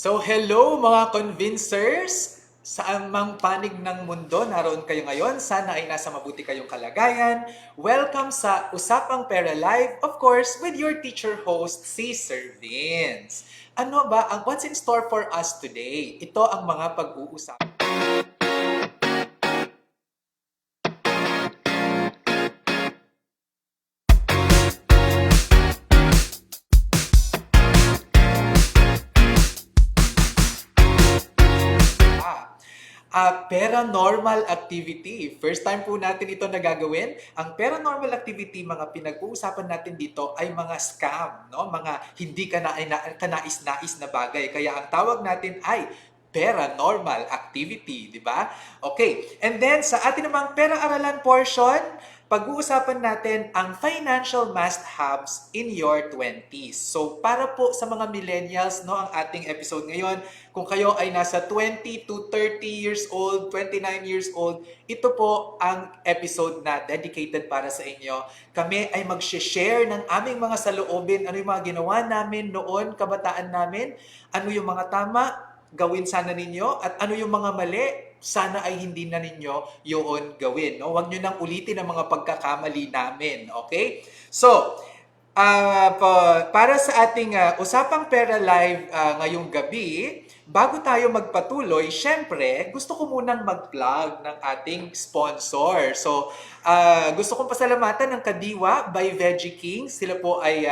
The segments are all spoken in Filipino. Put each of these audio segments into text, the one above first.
So hello mga convincers! Saan mang panig ng mundo naroon kayo ngayon, sana ay nasa mabuti kayong kalagayan. Welcome sa Usapang Pera Live, of course, with your teacher host, si Sir Vince. Ano ba ang what's in store for us today? Ito ang mga pag-uusap. Paranormal activity. First time po natin ito nagagawin. Ang paranormal activity, mga pinag-uusapan natin dito ay mga scam, no? Mga hindi kanais-nais na bagay. Kaya ang tawag natin ay paranormal activity, di ba? Okay. And then sa atin namang pera-aralan portion, pag-uusapan natin ang financial must-haves in your 20s. So, para po sa mga millennials, no, ang ating episode ngayon, kung kayo ay nasa 20 to 30 years old, 29 years old, ito po ang episode na dedicated para sa inyo. Kami ay mag-share ng aming mga saloobin, ano yung mga ginawa namin noon, kabataan namin, ano yung mga tama, gawin sana ninyo, at ano yung mga mali, sana ay hindi na ninyo yun gawin. No? Huwag nyo nang ulitin ang mga pagkakamali namin. Okay? So, para sa ating Usapang Pera Live ngayong gabi, bago tayo magpatuloy, syempre, gusto ko munang mag-plug ng ating sponsor. So, gusto kong pasalamatan ng Kadiwa by Veggie King. Sila po ay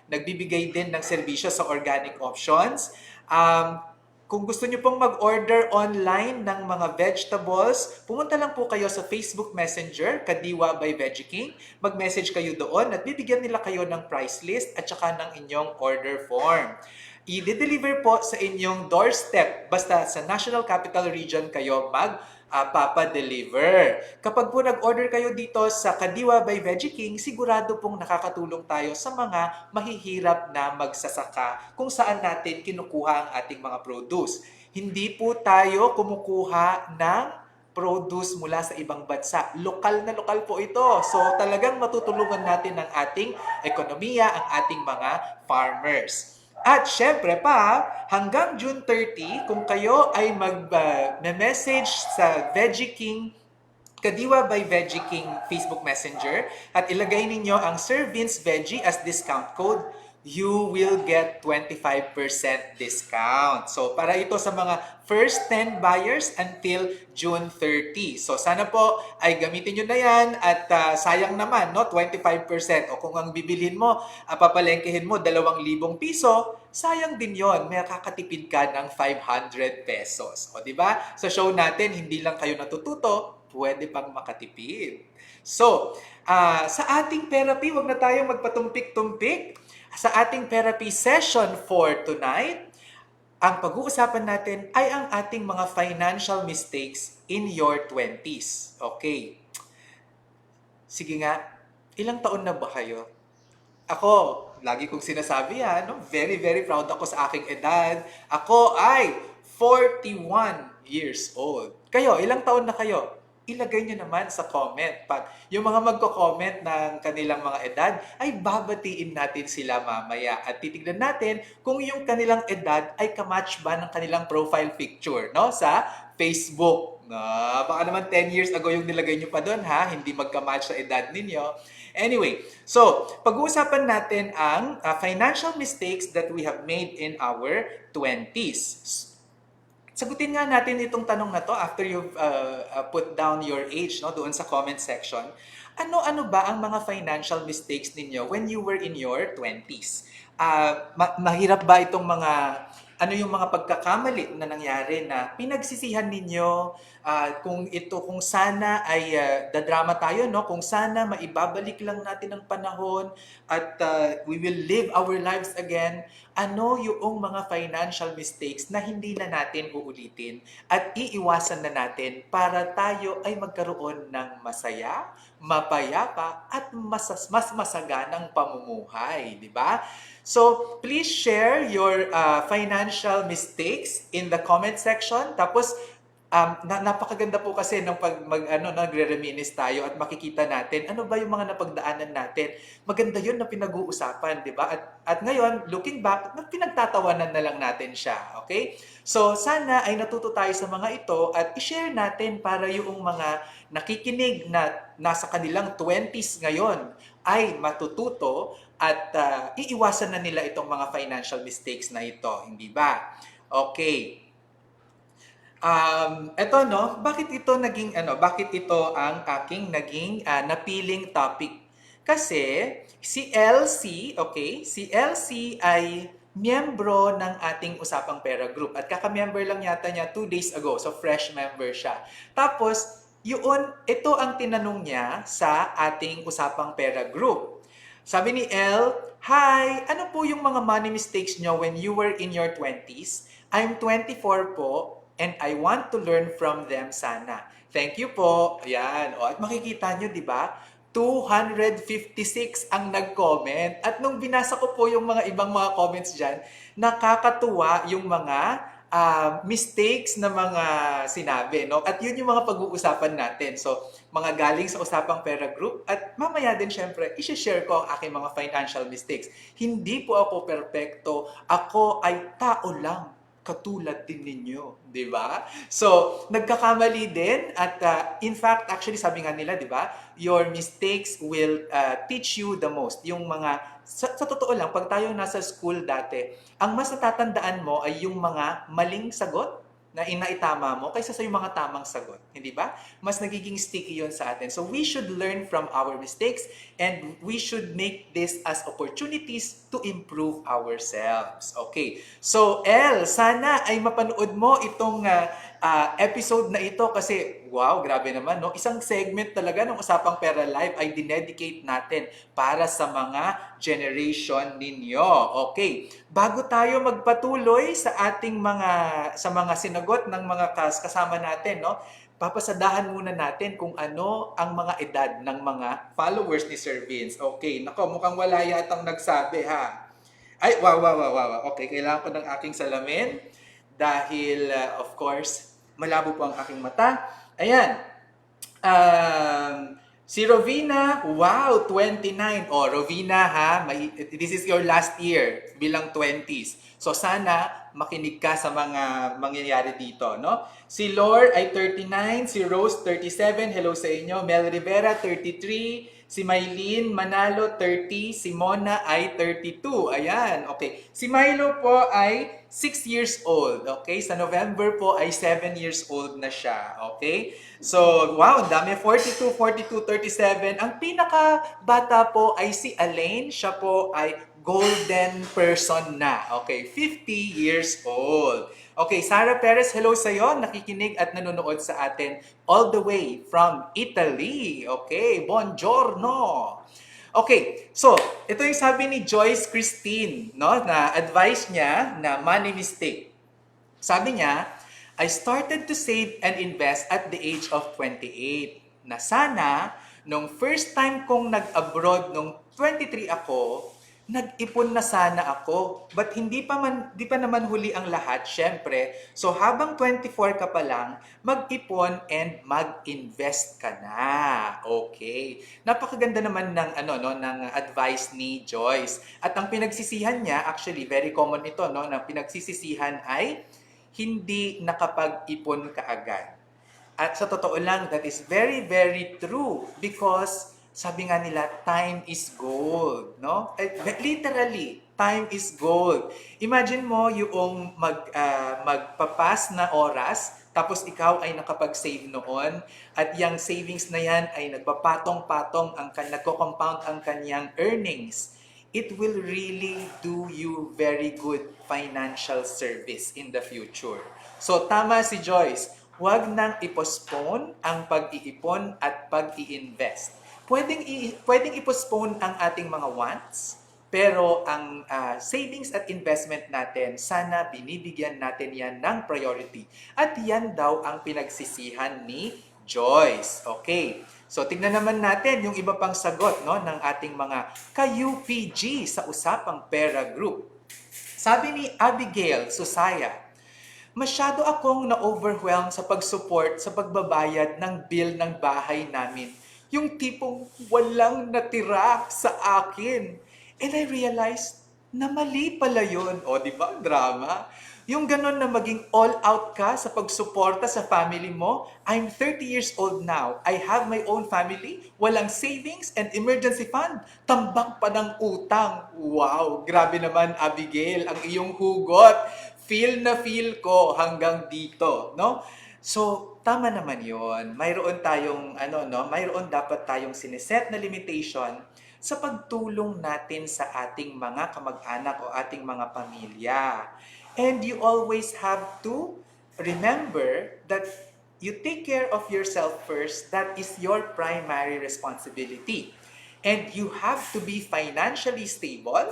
nagbibigay din ng serbisyo sa organic options. Kung gusto nyo pong mag-order online ng mga vegetables, pumunta lang po kayo sa Facebook Messenger, Kadiwa by Veggie King. Mag-message kayo doon at bibigyan nila kayo ng price list at saka ng inyong order form. I-deliver po sa inyong doorstep. Basta sa National Capital Region kayo papa-deliver. Kapag po nag-order kayo dito sa Kadiwa by Veggie King, sigurado pong nakakatulong tayo sa mga mahihirap na magsasaka kung saan natin kinukuha ang ating mga produce. Hindi po tayo kumukuha ng produce mula sa ibang bansa. Lokal na lokal po ito. So talagang matutulungan natin ang ating ekonomiya, ang ating mga farmers. At syempre pa, hanggang June 30, kung kayo ay mag-message sa Veggie King, Kadiwa by Veggie King Facebook Messenger, at ilagay ninyo ang Sir Vince Veggie as discount code, you will get 25% discount. So, para ito sa mga first 10 buyers until June 30. So, sana po ay gamitin nyo na yan at sayang naman, no? 25%. O kung ang bibilhin mo, papalengkehin mo 2,000 piso, sayang din yon. May kakatipid ka ng 500 pesos. O, di ba? Sa show natin, hindi lang kayo natututo, pwede pang makatipid. So, sa ating therapy, wag na tayong magpatumpik-tumpik. Sa ating therapy session for tonight, ang pag-uusapan natin ay ang ating mga financial mistakes in your 20s. Okay. Sige nga, ilang taon na ba kayo? Ako, lagi kong sinasabi no? Very, very proud ako sa aking edad. Ako ay 41 years old. Kayo, ilang taon na kayo? Ilagay nyo naman sa comment. Pag yung mga magko-comment ng kanilang mga edad, ay babatiin natin sila mamaya. At titignan natin kung yung kanilang edad ay kamatch ba ng kanilang profile picture, no? Sa Facebook. Baka naman 10 years ago yung nilagay nyo pa doon, ha? Hindi magkamatch sa edad ninyo. Anyway, so pag-uusapan natin ang financial mistakes that we have made in our 20s. Sagutin nga natin itong tanong na to after you've put down your age, no, doon sa comment section. Ano-ano ba ang mga financial mistakes ninyo when you were in your 20s? Mahirap ba itong ano yung mga pagkakamali na nangyari na pinagsisihan ninyo, kung sana ay dadrama tayo, no? Kung sana maibabalik lang natin ang panahon at we will live our lives again, ano yung mga financial mistakes na hindi na natin uulitin at iiwasan na natin para tayo ay magkaroon ng masaya, mapayapa at mas masaganang pamumuhay, di ba? So, please share your financial mistakes in the comment section. Tapos, Napakaganda po kasi ng pag nagre-reminisce tayo at makikita natin ano ba yung mga napagdaanan natin. Maganda yun na pinag-uusapan, di ba? At ngayon, looking back, pinagtatawanan na lang natin siya. Okay? So, sana ay natuto tayo sa mga ito at i-share natin para yung mga nakikinig na nasa kanilang 20s ngayon ay matututo at iiwasan na nila itong mga financial mistakes na ito. Hindi ba? Okay. Eto no, bakit ito ang aking naging napiling topic? Kasi si LC, okay, si LC ay miyembro ng ating Usapang Pera Group at kaka-member lang yata niya 2 days ago, so fresh member siya. Tapos, ito ang tinanong niya sa ating Usapang Pera Group. Sabi ni L, "Hi, ano po yung mga money mistakes nyo when you were in your 20s? I'm 24 po and I want to learn from them sana." Thank you po. Ayan. O, at makikita nyo, di ba? 256 ang nag-comment. At nung binasa ko po yung mga ibang mga comments dyan, nakakatuwa yung mga mistakes na mga sinabi, no? At yun yung mga pag-uusapan natin. So, mga galing sa Usapang Pera Group at mamaya din syempre, i-share ko ang aking mga financial mistakes. Hindi po ako perpekto. Ako ay tao lang katulad din ninyo, di ba? So, nagkakamali din at in fact, actually sabi nga nila, di ba? Your mistakes will teach you the most. Yung mga, sa totoo lang, pag tayo nasa school dati, ang mas natatandaan mo ay yung mga maling sagot na inaitama mo kaysa sa yung mga tamang sagot. Hindi ba? Mas nagiging sticky yun sa atin. So we should learn from our mistakes and we should make this as opportunities to improve ourselves. Okay. So El, sana ay mapanood mo itong episode na ito kasi wow, grabe naman, no? Isang segment talaga ng Usapang Pera Live ay dinedicate natin para sa mga generation ninyo. Okay. Bago tayo magpatuloy sa ating mga sinagot ng mga kasama natin, no? Papasadahan muna natin kung ano ang mga edad ng mga followers ni Sir Vince. Okay, nako, mukhang wala yatang nagsabi ha. Ay, wow. Okay, kailangan ko ng aking salamin dahil of course, malabo po ang aking mata. Ayan. Si Rovina, wow, 29. Oh, Rovina ha, this is your last year bilang 20s. So sana makinig ka sa mga mangyayari dito, no? Si Lore ay 39, si Rose 37, hello sa inyo. Mel Rivera 33, si Maylene Manalo 30, si Mona ay 32. Ayan, okay. Si Milo po ay 6 years old, okay? Sa November po ay 7 years old na siya, okay? So, wow, dami, 42, 42, 37. Ang pinaka-bata po ay si Elaine. Siya po ay golden person na. Okay, 50 years old. Okay, Sarah Perez, hello sa'yo. Nakikinig at nanonood sa atin all the way from Italy. Okay, buongiorno. Okay, so ito yung sabi ni Joyce Christine, no, na advice niya na money mistake. Sabi niya, I started to save and invest at the age of 28. Na sana, nung first time kong nag-abroad nung 23 ako, nag-ipon na sana ako. But di pa naman huli ang lahat, syempre. So habang 24 ka pa lang, mag-ipon and mag-invest ka na. Okay. Napakaganda naman ng advice ni Joyce. At ang pinagsisihan niya, actually very common ito, no, na pinagsisisihan ay hindi nakapag-ipon kaagad. At sa totoo lang, that is very, very true because sabi nga nila, time is gold, no? Literally, time is gold. Imagine mo yung magpapas na oras, tapos ikaw ay nakapag-save noon, at yung savings na yan ay nagpapatong-patong, nagko-compound ang kanyang earnings. It will really do you very good financial service in the future. So, tama si Joyce, huwag nang i-postpone ang pag-iipon at pag-i-invest. Pwedeng i-postpone ang ating mga wants, pero ang savings at investment natin, sana binibigyan natin yan ng priority. At yan daw ang pinagsisihan ni Joyce. Okay. So, tingnan naman natin yung iba pang sagot, no, ng ating mga ka-UPG sa Usapang Pera Group. Sabi ni Abigail Susaya, Masyado akong na-overwhelm sa pag-support sa pagbabayad ng bill ng bahay namin. Yung tipong walang natira sa akin. And I realized na mali pala yun. O, di ba? Drama. Yung ganon na maging all-out ka sa pagsuporta sa family mo. I'm 30 years old now. I have my own family. Walang savings and emergency fund. Tambak pa ng utang. Wow! Grabe naman, Abigail, ang iyong hugot. Feel na feel ko hanggang dito, no? So, tama naman 'yon. Mayroon tayong mayroon dapat tayong siniset na limitation sa pagtulong natin sa ating mga kamag-anak o ating mga pamilya. And you always have to remember that you take care of yourself first. That is your primary responsibility. And you have to be financially stable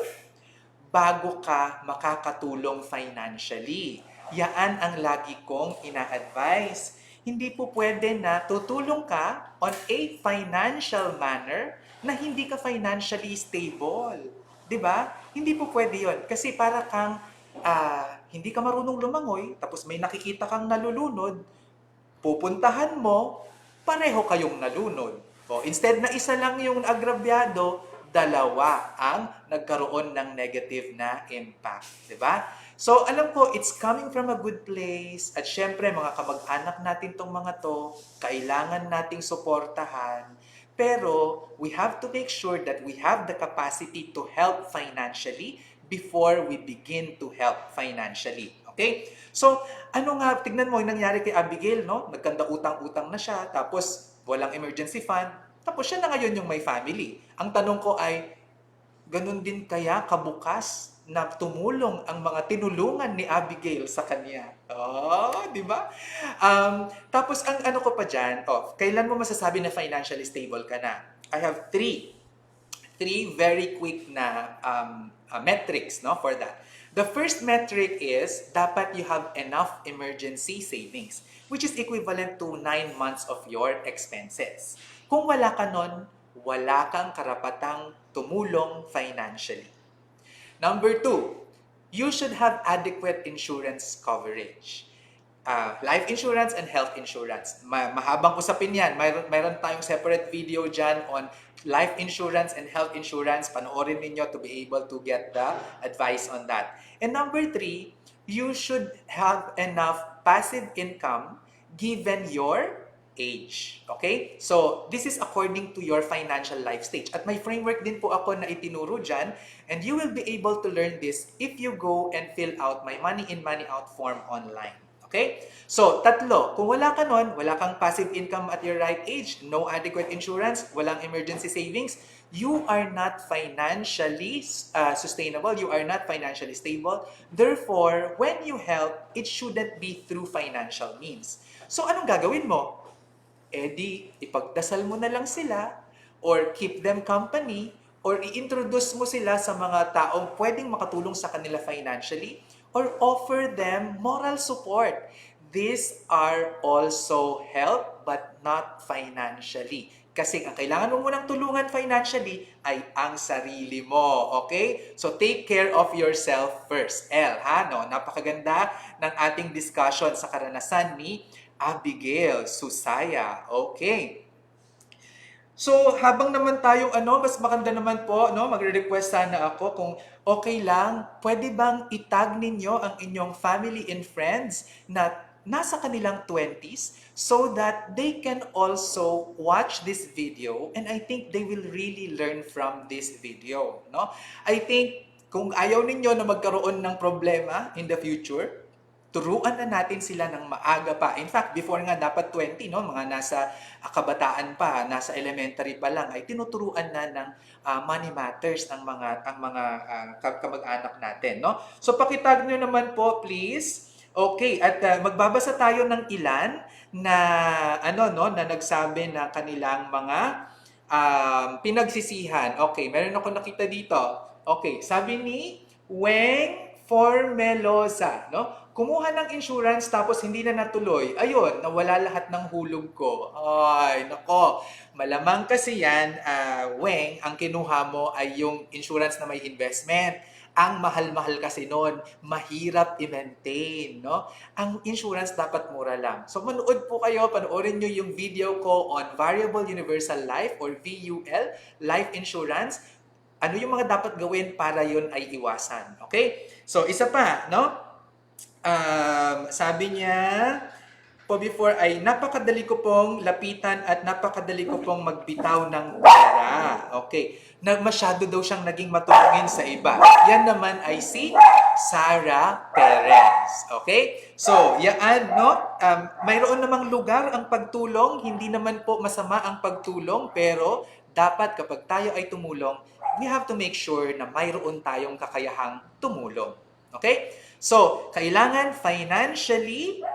bago ka makakatulong financially. Yaan ang lagi kong ina-advise. Hindi po pwede na tutulong ka on a financial manner na hindi ka financially stable. 'Di ba? Hindi po pwede 'yon kasi para kang hindi ka marunong lumangoy tapos may nakikita kang nalulunod, pupuntahan mo, pareho kayong nalunod. O, instead na isa lang yung agrabyado, dalawa ang nagkaroon ng negative na impact. Diba? So, alam ko, it's coming from a good place. At syempre, mga kamag-anak natin tong mga to, kailangan nating suportahan. Pero, we have to make sure that we have the capacity to help financially before we begin to help financially. Okay? So, ano nga, tignan mo yung nangyari kay Abigail, no? Nagkanda utang-utang na siya, tapos walang emergency fund, tapos siya na ngayon yung may family. Ang tanong ko ay, ganun din kaya kabukas na tumulong ang mga tinulungan ni Abigail sa kanya? Oh, di ba? Tapos ang ano ko pa dyan, kailan mo masasabi na financially stable ka na? I have three very quick na metrics, no, for that. The first metric is dapat you have enough emergency savings, which is equivalent to 9 months of your expenses. Kung wala ka nun, wala kang karapatang tumulong financially. Number 2, you should have adequate insurance coverage. Life insurance and health insurance. Mahabang usapin yan. Mayroon tayong separate video dyan on life insurance and health insurance. Panoorin ninyo to be able to get the advice on that. And number 3, you should have enough passive income given your age. Okay? So, this is according to your financial life stage. At may framework din po ako na itinuro dyan, and you will be able to learn this if you go and fill out my money in, money out form online. Okay? So, tatlo. Kung wala ka nun, wala kang passive income at your right age, no adequate insurance, walang emergency savings, you are not financially sustainable, you are not financially stable. Therefore, when you help, it shouldn't be through financial means. So, anong gagawin mo? Di, ipagdasal mo na lang sila, or keep them company, or i-introduce mo sila sa mga taong pwedeng makatulong sa kanila financially, or offer them moral support. These are also help but not financially. Kasi ang kailangan mo munang tulungan financially ay ang sarili mo. Okay? So take care of yourself first. No? Napakaganda ng ating discussion sa karanasan ni Abigail Susaya. Okay. So, habang naman tayong mas maganda naman po, magre-request sana ako kung okay lang, pwede bang itag ninyo ang inyong family and friends na nasa kanilang 20s so that they can also watch this video, and I think they will really learn from this video, no? I think kung ayaw ninyo na magkaroon ng problema in the future, turuan na natin sila ng maaga pa. In fact, before nga dapat 20, no, mga nasa kabataan pa, nasa elementary pa lang, ay tinuturuan na ng money matters ang mga kamag-anak natin, no? So pakitag nyo naman po, please. Okay, at magbabasa tayo ng ilan na na nagsabi na kanilang mga pinagsisihan. Okay, meron ako nakita dito. Okay, sabi ni Weng Formelosa, no? Kumuha ng insurance tapos hindi na natuloy. Ayun, nawala lahat ng hulog ko. Ay, nako. Malamang kasi yan, Weng, ang kinuha mo ay yung insurance na may investment. Ang mahal-mahal kasi noon, mahirap i-maintain, no? Ang insurance dapat mura lang. So manood po kayo, panoorin nyo yung video ko on Variable Universal Life or VUL, Life Insurance. Ano yung mga dapat gawin para yun ay iwasan. Okay? So isa pa, no? Sabi niya, po before ay napakadali ko pong lapitan at napakadali ko pong magbitaw ng pera. Okay. Na masyado daw siyang naging matulungin sa iba. Yan naman ay si Sarah Perez. Okay? So, yan, no? Mayroon namang lugar ang pagtulong. Hindi naman po masama ang pagtulong, pero dapat kapag tayo ay tumulong, we have to make sure na mayroon tayong kakayahang tumulong. Okay? So, kailangan financially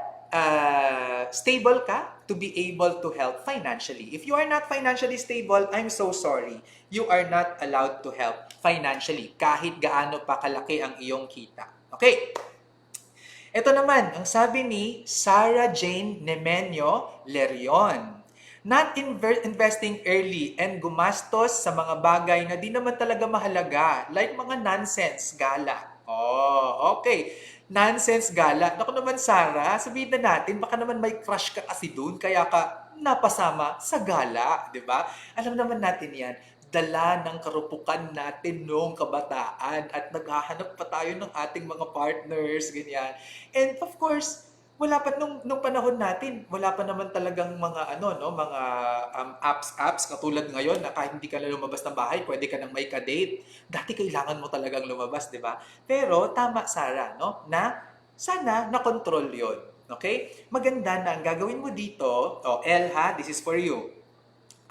stable ka to be able to help financially. If you are not financially stable, I'm so sorry. You are not allowed to help financially kahit gaano pa kalaki ang iyong kita. Okay? Ito naman, ang sabi ni Sarah Jane Nemenyo Lerion. Not investing early and gumastos sa mga bagay na di naman talaga mahalaga, like mga nonsense gala. Oh, okay. Nonsense gala. Naku naman, Sarah, sabihin na natin, baka naman may crush ka kasi doon, kaya ka napasama sa gala, di ba? Alam naman natin yan, dala ng karupukan natin noong kabataan at naghahanap pa tayo ng ating mga partners, ganyan. And of course, wala pa nung panahon natin, wala pa naman talagang mga mga apps katulad ngayon na kahit hindi ka na lumabas ng bahay, pwede ka nang may ka-date. Dati kailangan mo talagang lumabas, 'di ba? Pero tama, Sarah, no, na sana na-control 'yon. Okay? Maganda na ang gagawin mo dito, L ha, this is for you.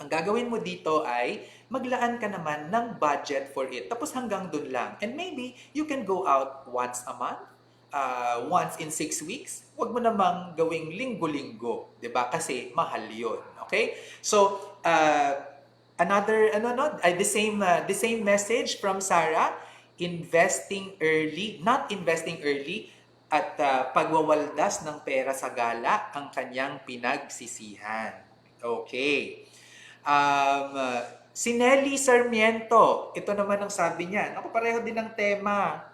Ang gagawin mo dito ay maglaan ka naman ng budget for it. Tapos hanggang dun lang. And maybe you can go out once a month, once in 6 weeks. Huwag mo namang gawing linggo-linggo, 'di ba? Kasi mahal 'yon. Okay? So, another the same message from Sarah, investing early, not investing early at pagwawaldas ng pera sa gala ang kanyang pinagsisihan. Okay. Si Nelly Sarmiento, ito naman ang sabi niya. Ako, pareho din ng tema.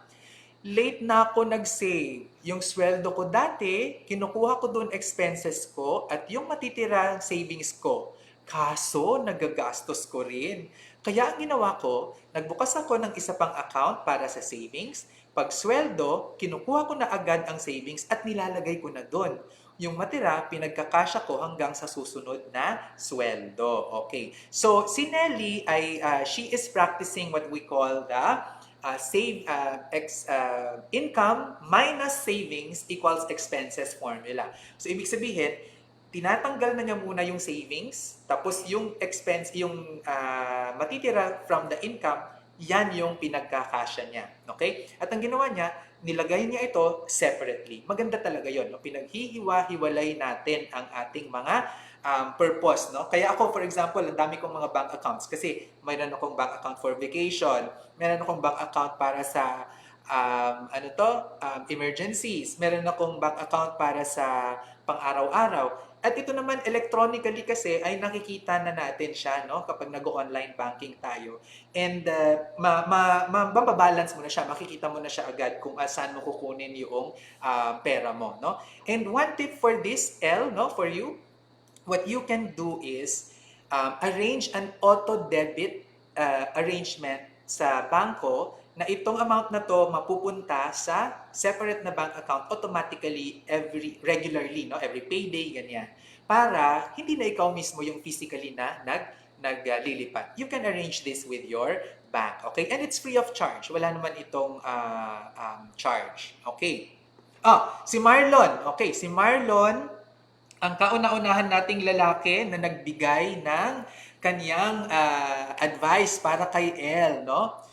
Late na ako nag-save. Yung sweldo ko dati, kinukuha ko doon expenses ko at yung matitira savings ko. Kaso, nagagastos ko rin. Kaya ang ginawa ko, nagbukas ako ng isa pang account para sa savings. Pag sweldo, kinukuha ko na agad ang savings at nilalagay ko na doon. Yung matira, pinagkakasya ko hanggang sa susunod na sweldo. Okay. So, si Nelly ay she is practicing what we call the income minus savings equals expenses formula. So, ibig sabihin, tinatanggal na niya muna yung savings, tapos yung expense, yung matitira from the income, yan yung pinagkakasya niya. Okay? At ang ginawa niya, nilagay niya ito separately. Maganda talaga yon, no? Pinaghihiwa-hiwalay natin ang ating mga purpose, no? Kaya ako, for example, ang dami kong mga bank accounts kasi mayroon akong bank account for vacation, mayroon akong bank account para sa emergencies, meron akong bank account para sa pang-araw-araw. At ito naman electronically kasi ay nakikita na natin siya, no, kapag nag-online banking tayo. And mababalance mo na siya, makikita mo na siya agad kung saan mo kukunin yung pera mo, no? And one tip for this, L, no, for you, what you can do is arrange an auto-debit arrangement sa bangko na itong amount na to mapupunta sa separate na bank account automatically regularly, no, every payday, ganyan, para hindi na ikaw mismo yung physically na naglilipat. You can arrange this with your bank, okay? And it's free of charge. Wala naman itong charge, okay? Si Marlon, okay, si Marlon, ang kauna-unahan nating lalaki na nagbigay ng kanyang advice para kay Elle, no?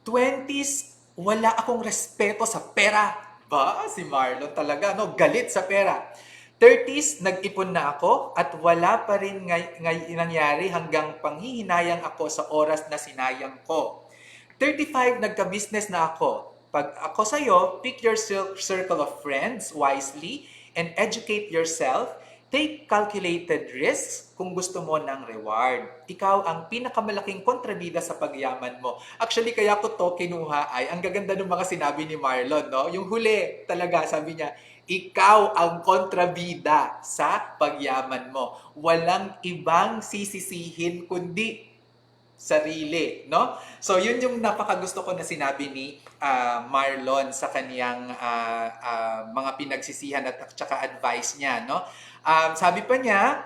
20s, wala akong respeto sa pera. Ba, si Marlon talaga, no? Galit sa pera. 30s, nag-ipon na ako at wala pa rin nangyari hanggang panghihinayang ako sa oras na sinayang ko. 35, nagka-business na ako. Pag ako sa'yo, pick your circle of friends wisely and educate yourself. Take calculated risks kung gusto mo ng reward. Ikaw ang pinakamalaking kontrabida sa pagyaman mo. Actually, kaya ko to kinuha ay, ang gaganda ng mga sinabi ni Marlon, no? Yung huli talaga, sabi niya, ikaw ang kontrabida sa pagyaman mo. Walang ibang sisisihin kundi sarili, no? So, yun yung napakagusto ko na sinabi ni Marlon sa kaniyang mga pinagsisihan at saka advice niya, no? Sabi pa niya,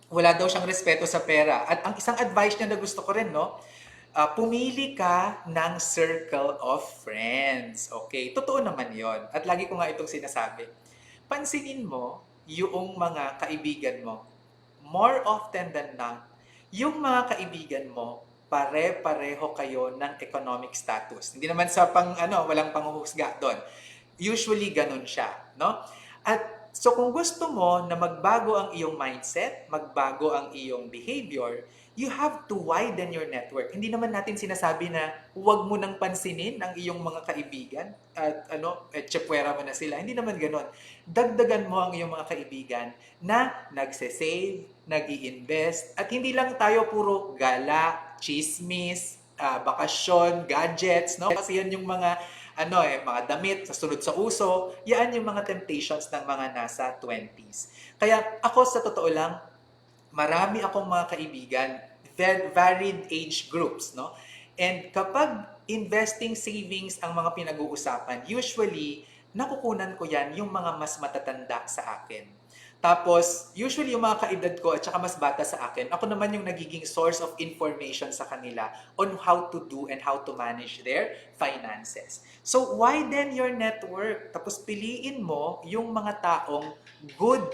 wala daw siyang respeto sa pera. At ang isang advice niya na gusto ko rin, no? Pumili ka ng circle of friends. Okay? Totoo naman yon. At lagi ko nga itong sinasabi. Pansinin mo yung mga kaibigan mo. More often than not, yung mga kaibigan mo, pare-pareho kayo ng economic status. Hindi naman sa walang panghuhusga doon. Usually ganun siya, no? At so kung gusto mo na magbago ang iyong mindset, magbago ang iyong behavior, you have to widen your network. Hindi naman natin sinasabi na huwag mo nang pansinin ang iyong mga kaibigan at tsepwera mo na sila. Hindi naman ganoon. Dagdagan mo ang iyong mga kaibigan na nagse-save, nag-i-invest, at hindi lang tayo puro gala, chismis, bakasyon, gadgets, no? Kasi yan yung mga mga damit sa sunod sa uso, yan yung mga temptations ng mga nasa 20s. Kaya ako sa totoo lang, marami akong mga kaibigan, varied age groups, no? And kapag investing savings ang mga pinag-uusapan, usually, nakukunan ko yan yung mga mas matatanda sa akin. Tapos, usually yung mga kaedad ko at saka mas bata sa akin, ako naman yung nagiging source of information sa kanila on how to do and how to manage their finances. So, widen your network. Tapos, piliin mo yung mga taong good,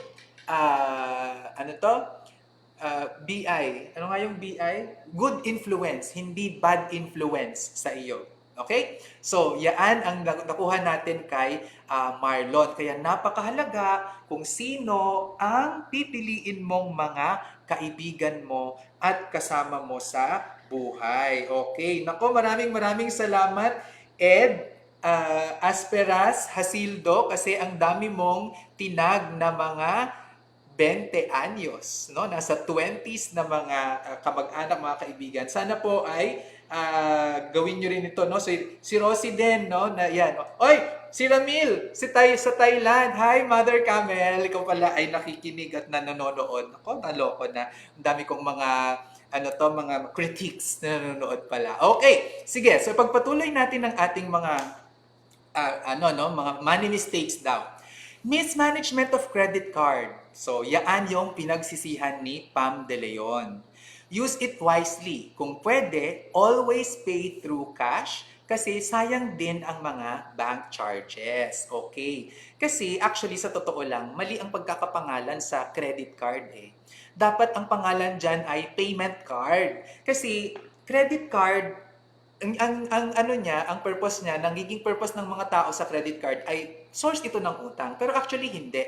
BI. Ano nga yung BI? Good influence, hindi bad influence sa iyo. Okay? So, yan ang nakuha natin kay Marlon. Kaya napakahalaga kung sino ang pipiliin mong mga kaibigan mo at kasama mo sa buhay. Okay. Nako, maraming salamat, Ed. Asperas Hasildo, kasi ang dami mong tinag na mga 20 anyos, no? Nasa 20s na mga kamag-anak, mga kaibigan. Sana po ay gawin nyo rin ito, no? Si Rosie din, no? Na yan. Oy, si Ramil, sa Thailand. Hi, Mother Camel. Ikaw pala ay nakikinig at nanonood. Ako, naloko na. Ang dami kong mga mga critiques na nanonood pala. Okay, sige. So pagpatuloy natin ang ating mga mga money mistakes daw. Mismanagement of credit card. So, yaan yung pinagsisihan ni Pam De Leon. Use it wisely. Kung pwede, always pay through cash kasi sayang din ang mga bank charges. Okay. Kasi actually sa totoo lang, mali ang pagkakapangalan sa credit card eh. Dapat ang pangalan dyan ay payment card. Kasi credit card, ang purpose niya, nagiging purpose ng mga tao sa credit card ay source ito ng utang. Pero actually hindi.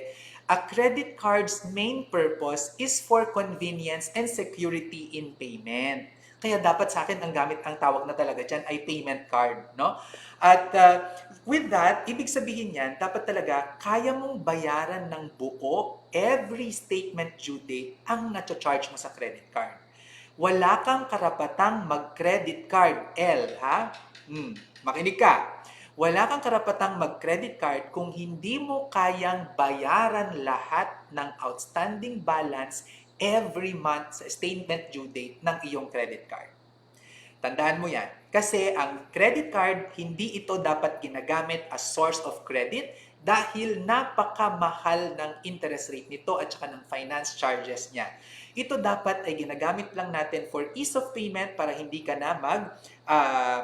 A credit card's main purpose is for convenience and security in payment. Kaya dapat sa akin ang tawag na talaga dyan ay payment card, no? At with that, ibig sabihin yan, dapat talaga kaya mong bayaran ng buo every statement due date ang na-charge mo sa credit card. Wala kang karapatang mag-credit card, L, ha? Makinig ka. Wala kang karapatang mag-credit card kung hindi mo kayang bayaran lahat ng outstanding balance every month sa statement due date ng iyong credit card. Tandaan mo yan. Kasi ang credit card, hindi ito dapat ginagamit as source of credit dahil napakamahal ng interest rate nito at saka ng finance charges niya. Ito dapat ay ginagamit lang natin for ease of payment para hindi ka na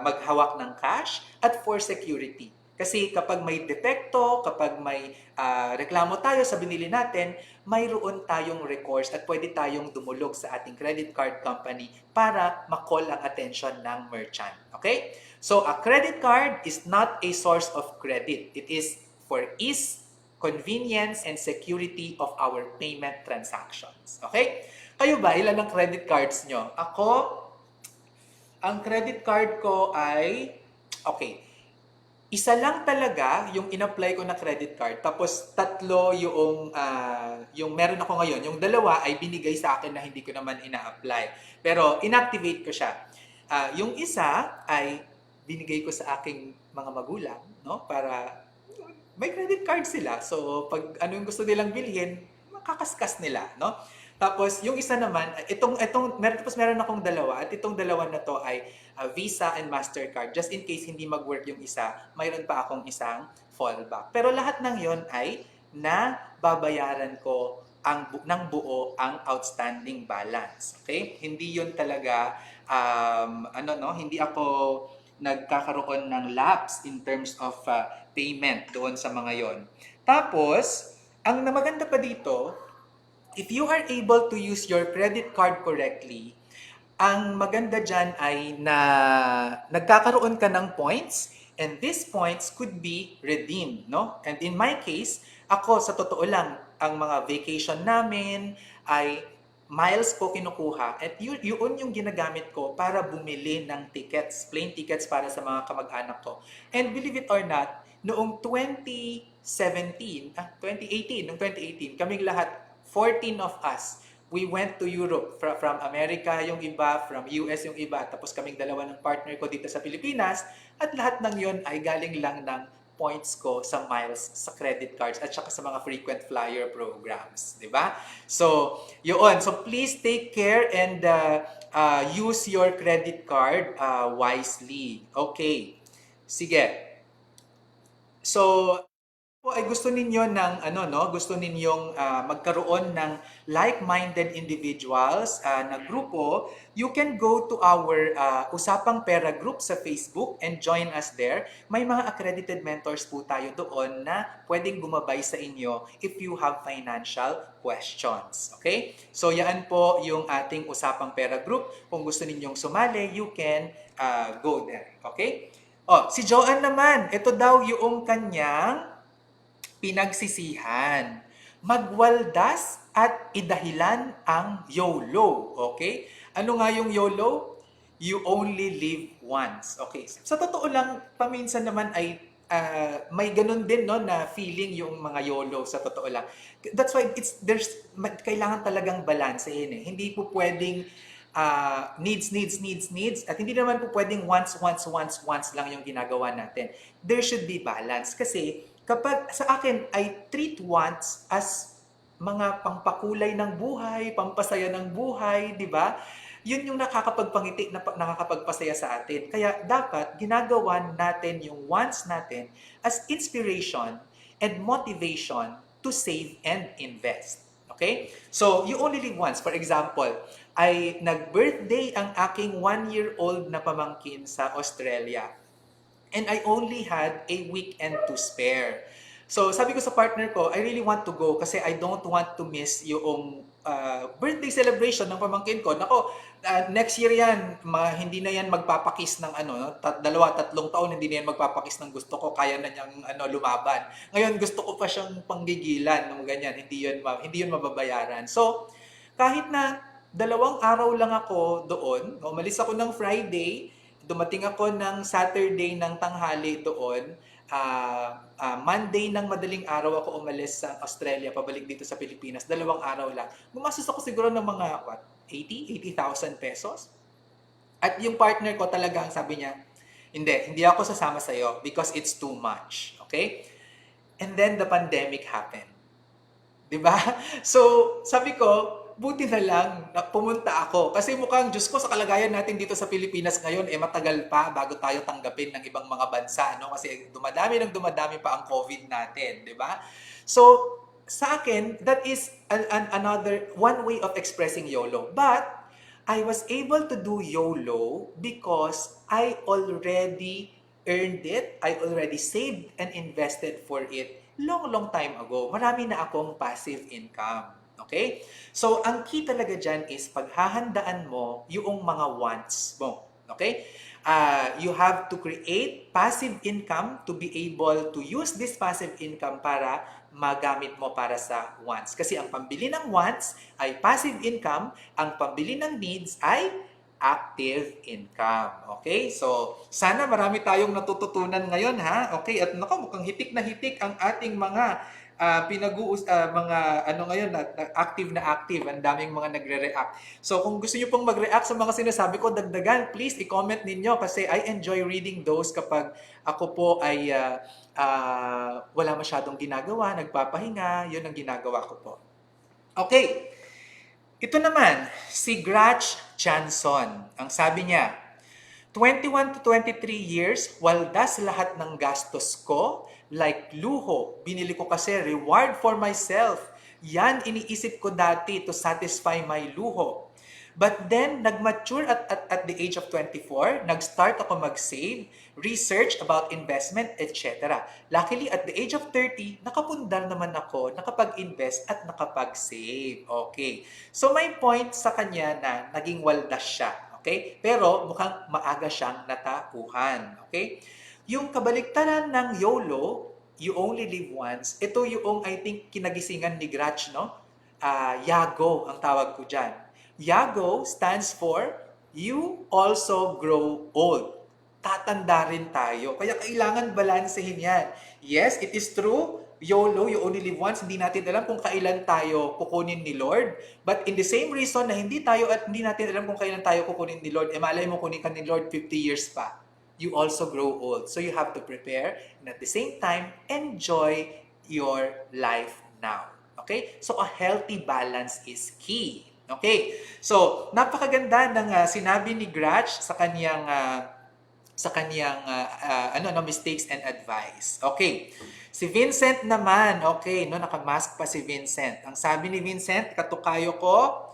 maghawak ng cash at for security. Kasi kapag may depekto, kapag may reklamo tayo sa binili natin, mayroon tayong recourse at pwede tayong dumulog sa ating credit card company para ma-call ang attention ng merchant. Okay? So, a credit card is not a source of credit. It is for ease, convenience, and security of our payment transactions. Okay? Kayo ba, ilan ang credit cards nyo? Ako, ang credit card ko ay, okay, Isa lang talaga yung in-apply ko na credit card, tapos tatlo yung meron ako ngayon. Yung dalawa ay binigay sa akin na hindi ko naman ina-apply. Pero inactivate ko siya. Yung isa ay binigay ko sa aking mga magulang, no? Para may credit card sila. So pag ano yung gusto nilang bilhin, makakaskas nila, no? Tapos yung isa naman, tapos meron akong dalawa, at itong dalawa na to ay Visa and Mastercard. Just in case hindi mag-work yung isa, mayroon pa akong isang fallback. Pero lahat ng yon ay nababayaran ko ng buo ang outstanding balance. Okay? Hindi yon talaga, hindi ako nagkakaroon ng lapse in terms of payment doon sa mga yon. Tapos, ang namaganda pa dito, if you are able to use your credit card correctly, ang maganda dyan ay na nagkakaroon ka ng points, and these points could be redeemed, no? And in my case, ako sa totoo lang, ang mga vacation namin ay miles ko kinukuha, at yun yung ginagamit ko para bumili ng tickets, plane tickets para sa mga kamag-anak ko. And believe it or not, noong 2018, kaming lahat, 14 of us, we went to Europe. From America yung iba, from US yung iba, tapos kaming dalawa ng partner ko dito sa Pilipinas, at lahat ng yon ay galing lang ng points ko sa miles sa credit cards at saka sa mga frequent flyer programs, di ba? So, yun. So, please take care and use your credit card wisely. Okay. Sige. So, ay gusto ninyo ng gusto ninyong magkaroon ng like-minded individuals na grupo, you can go to our Usapang Pera group sa Facebook and join us there. May mga accredited mentors po tayo doon na pwedeng gumabay sa inyo if you have financial questions. Okay? So yan po yung ating Usapang Pera group. Kung gusto ninyong sumali, you can go there. Okay? Oh, si Joanne naman, ito daw yung kanyang pinagsisihan. Magwaldas at idahilan ang YOLO. Okay? Ano nga yung YOLO? You only live once. Okay. Sa totoo lang, paminsan naman ay may ganun din no na feeling yung mga YOLO sa totoo lang. That's why kailangan talagang balansehin eh. Hindi po pwedeng needs, at hindi naman po pwedeng once lang yung ginagawa natin. There should be balance kasi kapag sa akin ay treat wants as mga pangpakulay ng buhay, pampasaya ng buhay, di ba? Yun yung nakakapagpangiti, nakakapagpasaya sa atin. Kaya dapat ginagawa natin yung wants natin as inspiration and motivation to save and invest. Okay? So, you only live once. For example, ay nag-birthday ang aking 1-year-old na pamangkin sa Australia. And I only had a weekend to spare. So sabi ko sa partner ko, I really want to go kasi I don't want to miss yung birthday celebration ng pamangkin ko. Nako, next year yan, hindi na yan magpapakis ng 2-3 taon, hindi na yan magpapakis ng gusto ko, kaya na niyang lumaban. Ngayon gusto ko pa siyang panggigilan ng ganyan, hindi yun mababayaran. So kahit na 2 araw lang ako doon, umalis ako ng Friday, dumating ako ng Saturday ng tanghali doon. Monday ng madaling araw ako umalis sa Australia, pabalik dito sa Pilipinas. 2 araw lang. Gumastos ako siguro ng mga 80,000 pesos. At yung partner ko talagang sabi niya, hindi ako sasama sa'yo because it's too much. Okay? And then the pandemic happened. Diba? So, sabi ko, buti na lang na pumunta ako. Kasi mukhang, Diyos ko, sa kalagayan natin dito sa Pilipinas ngayon, matagal pa bago tayo tanggapin ng ibang mga bansa. No? Kasi dumadami pa ang COVID natin. Di ba? So, sa akin, that is another one way of expressing YOLO. But, I was able to do YOLO because I already earned it. I already saved and invested for it long time ago. Marami na akong passive income. Okay? So, ang key talaga dyan is paghahandaan mo yung mga wants mo. Okay? You have to create passive income to be able to use this passive income para magamit mo para sa wants. Kasi ang pambili ng wants ay passive income, ang pambili ng needs ay active income. Okay? So, sana marami tayong natututunan ngayon, ha? Okay? At naku, mukhang hitik na hitik ang ating mga mga ano ngayon na active, ang daming mga nagre-react. So kung gusto niyo pong mag-react sa mga sinasabi ko, dagdagan, please i-comment ninyo kasi I enjoy reading those kapag ako po ay wala masyadong ginagawa, nagpapahinga, yun ang ginagawa ko po. Okay, ito naman, si Gratch Johnson. Ang sabi niya, 21 to 23 years, waldas lahat ng gastos ko, like luho, binili ko kasi reward for myself. Yan iniisip ko dati to satisfy my luho. But then, nag-mature at the age of 24, nag-start ako mag-save, research about investment, etc. Luckily, at the age of 30, nakapundar naman ako, nakapag-invest at nakapag-save. Okay. So, may point sa kanya na naging waldas siya. Okay? Pero mukhang maaga siyang natauhan. Okay? Yung kabaliktaran ng YOLO, you only live once, ito yung I think kinagisingan ni Gratch, no? Yago ang tawag ko dyan. Yago stands for you also grow old. Tatanda rin tayo. Kaya kailangan balansehin yan. Yes, it is true. YOLO, you only live once. Hindi natin alam kung kailan tayo kukunin ni Lord. But in the same reason na hindi natin alam kung kailan tayo kukunin ni Lord, malay mo kunin ka ni Lord 50 years pa. You also grow old. So you have to prepare and at the same time, enjoy your life now. Okay? So a healthy balance is key. Okay? So, napakaganda ng sinabi ni Gratch sa kanyang mistakes and advice. Okay. Si Vincent naman, okay, no, nakamask pa si Vincent. Ang sabi ni Vincent, katukayo ko,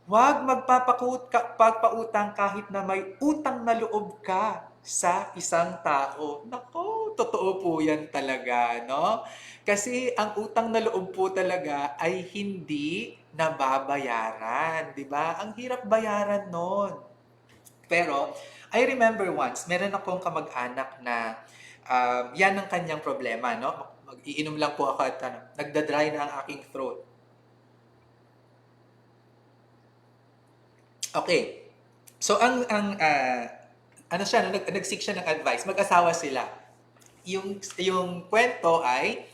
huwag magpapautang kahit na may utang na loob ka sa isang tao. Nako, totoo po yan talaga, no? Kasi ang utang na loob po talaga ay hindi nababayaran, di ba? Ang hirap bayaran nun. Pero, I remember once, meron akong kamag-anak na yan ang kanyang problema, no? Mag-iinom lang po ako at nagda-dry na ang aking throat. Okay. So, nag-seek siya ng advice. Mag-asawa sila. Yung kwento ay,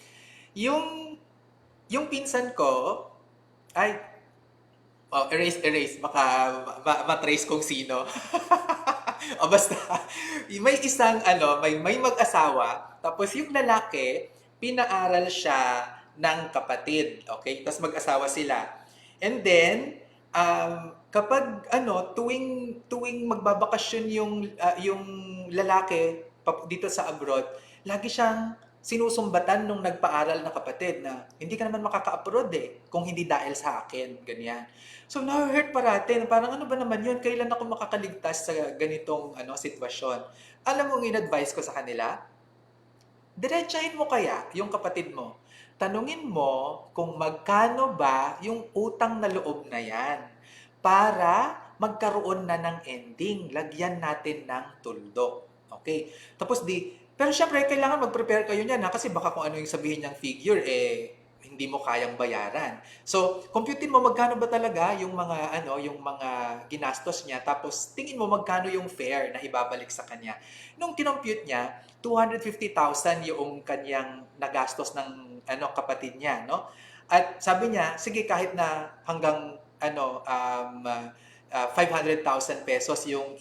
yung pinsan ko, ay, erase. Baka matrace kung sino. O basta, may isang, may mag-asawa, tapos yung lalaki, pinaaral siya ng kapatid. Okay? Tapos mag-asawa sila. And then, kapag, tuwing magbabakasyon yung lalaki dito sa abroad, lagi siyang sinusumbatan nung nagpaaral na kapatid na hindi ka naman makaka-abroad kung hindi dahil sa akin, ganyan. So, na-hurt parati. Parang ano ba naman yun? Kailan ako makakaligtas sa ganitong sitwasyon? Alam mo, in-advise ko sa kanila, diretsahin mo kaya yung kapatid mo. Tanungin mo kung magkano ba yung utang na loob na yan para magkaroon na ng ending. Lagyan natin ng tuldok. Okay? Tapos pero syempre, kailangan mag-prepare kayo niyan kasi baka kung ano yung sabihin niyang figure, hindi mo kayang bayaran. So, computein mo magkano ba talaga yung mga ginastos niya, tapos tingin mo magkano yung fare na ibabalik sa kanya. Nung kinompute niya, 250,000 yung kanyang nagastos ng kapatid niya, no? At sabi niya, sige kahit na hanggang 500,000 pesos yung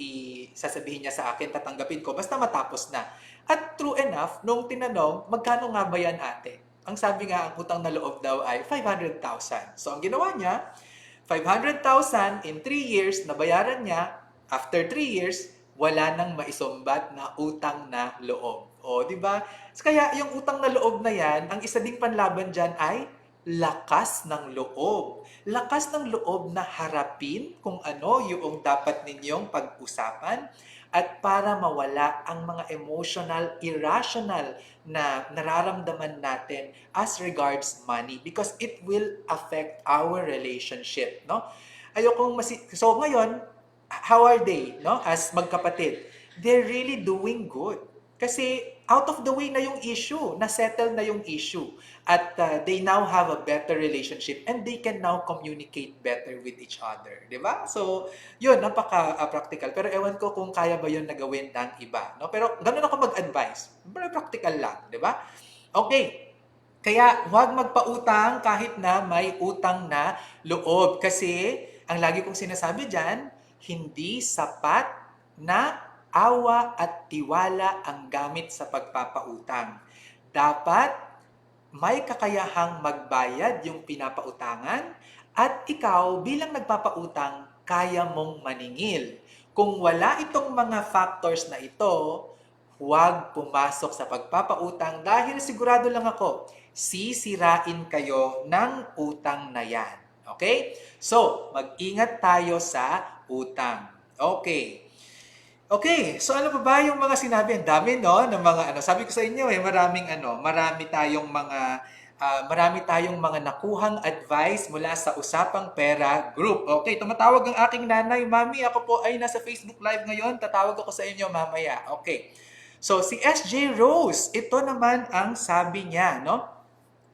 sasabihin niya sa akin, tatanggapin ko, basta matapos na. At true enough, nung tinanong, magkano nga ba yan ate? Ang sabi nga, ang utang na loob daw ay 500,000. So, ang ginawa niya, 500,000 in 3 years, nabayaran niya. After 3 years, wala nang maisumbat na utang na loob. O, di ba? Kaya yung utang na loob na yan, ang isa ding panlaban dyan ay lakas ng loob. Lakas ng loob na harapin kung ano yung dapat ninyong pag-usapan at para mawala ang mga emotional, irrational na nararamdaman natin as regards money because it will affect our relationship, no? So ngayon, how are they, no? As magkapatid, they're really doing good. Kasi out of the way na yung issue, na-settle na yung issue. At they now have a better relationship and they can now communicate better with each other. Di ba? So, yun, napaka-practical. Pero ewan ko kung kaya ba yun na gawin ng iba. No? Pero ganun ako mag-advise. Pero practical lang. Di ba? Okay. Kaya huwag magpautang kahit na may utang na loob. Kasi, ang lagi kong sinasabi dyan, hindi sapat na awa at tiwala ang gamit sa pagpapautang. Dapat may kakayahang magbayad yung pinapautangan at ikaw bilang nagpapautang, kaya mong maningil. Kung wala itong mga factors na ito, huwag pumasok sa pagpapautang dahil sigurado lang ako, sisirain kayo ng utang na yan. Okay? So, mag-ingat tayo sa utang. Okay. Okay, so ano pa ba yung mga sinabi? Ang dami, no, ng mga ano. Sabi ko sa inyo marami tayong mga nakuhang advice mula sa Usapang Pera Group. Okay, tumatawag ang aking nanay, Mami, ako po ay nasa Facebook Live ngayon. Tatawag ako sa inyo mamaya. Okay. So si SJ Rose, ito naman ang sabi niya, no?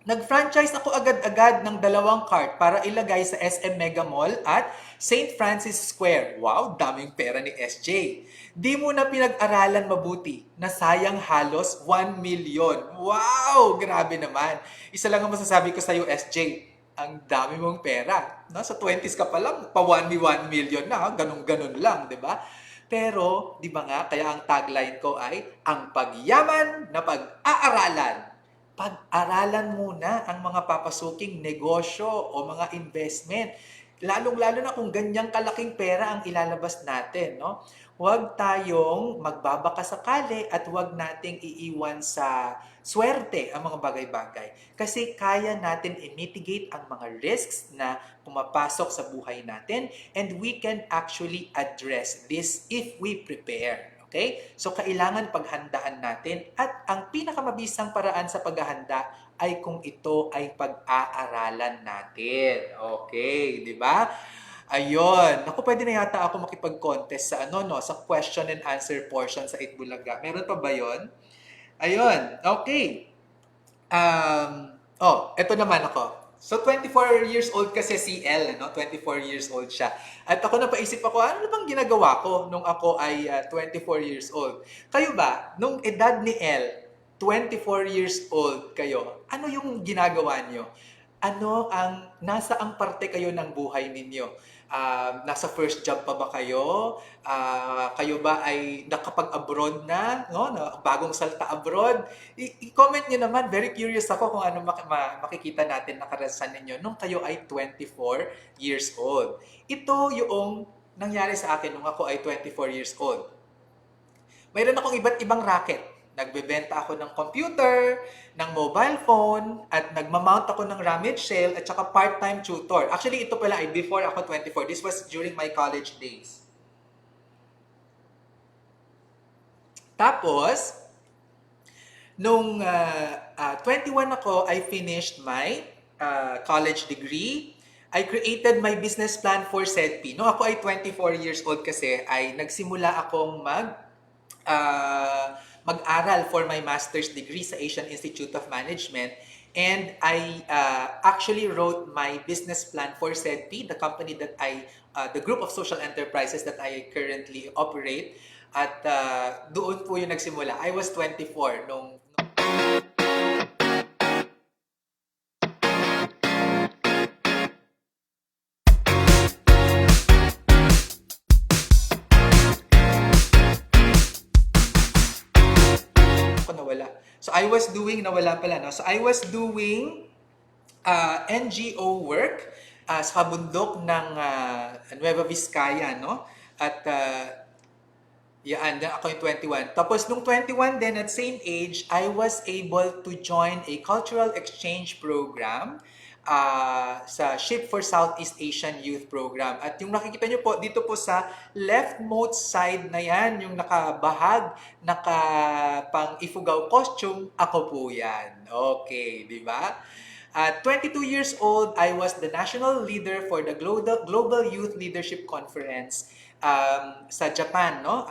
Nag-franchise ako agad-agad ng 2 cart para ilagay sa SM Mega Mall at St. Francis Square. Wow, daming pera ni SJ. Di mo na pinag-aralan mabuti. Nasayang halos 1 million. Wow, grabe naman. Isa lang ang masasabi ko sa iyo, SJ. Ang dami mong pera. No? Sa 20s ka pa lang, pa 1 million na. Ganun-ganun lang, di ba? Pero, di ba nga, kaya ang tagline ko ay, ang pagyaman na pag-aaralan. Pag-aralan muna ang mga papasuking negosyo o mga investment. Lalong-lalo na kung ganyang kalaking pera ang ilalabas natin, no? Huwag tayong magbabaka sakali at huwag nating iiwan sa swerte ang mga bagay-bagay. Kasi kaya natin i-mitigate ang mga risks na pumapasok sa buhay natin and we can actually address this if we prepare. Okay? So, kailangan paghandaan natin at ang pinakamabisang paraan sa paghahanda ay kung ito ay pag-aaralan natin. Okay, di ba? Ayun. Naku, pwede na yata ako makipag-contest sa sa question and answer portion sa Itbulaga. Meron pa ba yon? Ayun. Okay. Ito naman ako. So, 24 years old kasi si L, 24 years old siya. At ako napaisip ako, ano bang ginagawa ko nung ako ay 24 years old? Kayo ba, nung edad ni L, 24 years old kayo, ano yung ginagawa nyo? Nasa ang parte kayo ng buhay ninyo? Nasa first job pa ba kayo? Kayo ba ay nakapag-abroad na? No? Bagong salta abroad? I-comment nyo naman. Very curious ako kung ano makikita natin na karanasan ninyo nung kayo ay 24 years old. Ito yung nangyari sa akin nung ako ay 24 years old. Mayroon akong iba't ibang racket. Nagbebenta ako ng computer, ng mobile phone, at nagmamount ako ng rummage sale at saka part-time tutor. Actually, ito pala ay before ako 24. This was during my college days. Tapos, nung 21 ako, I finished my college degree. I created my business plan for SEDPI. Nung ako ay 24 years old kasi, ay nagsimula akong mag-aral for my master's degree sa Asian Institute of Management, and I actually wrote my business plan for SEDPI, the company that the group of social enterprises that I currently operate, at doon po yung nagsimula. I was 24 nung nawala. So I was doing NGO work sa bundok ng Nueva Vizcaya, no? At ako yung 21. Tapos nung 21 din, at same age, I was able to join a cultural exchange program sa Ship for Southeast Asian Youth Program. At yung nakikita nyo po, dito po sa leftmost side na yan, yung nakabahag, pang Ifugao costume, ako po yan. Okay, di ba? At 22 years old, I was the national leader for the Global Youth Leadership Conference sa Japan, no?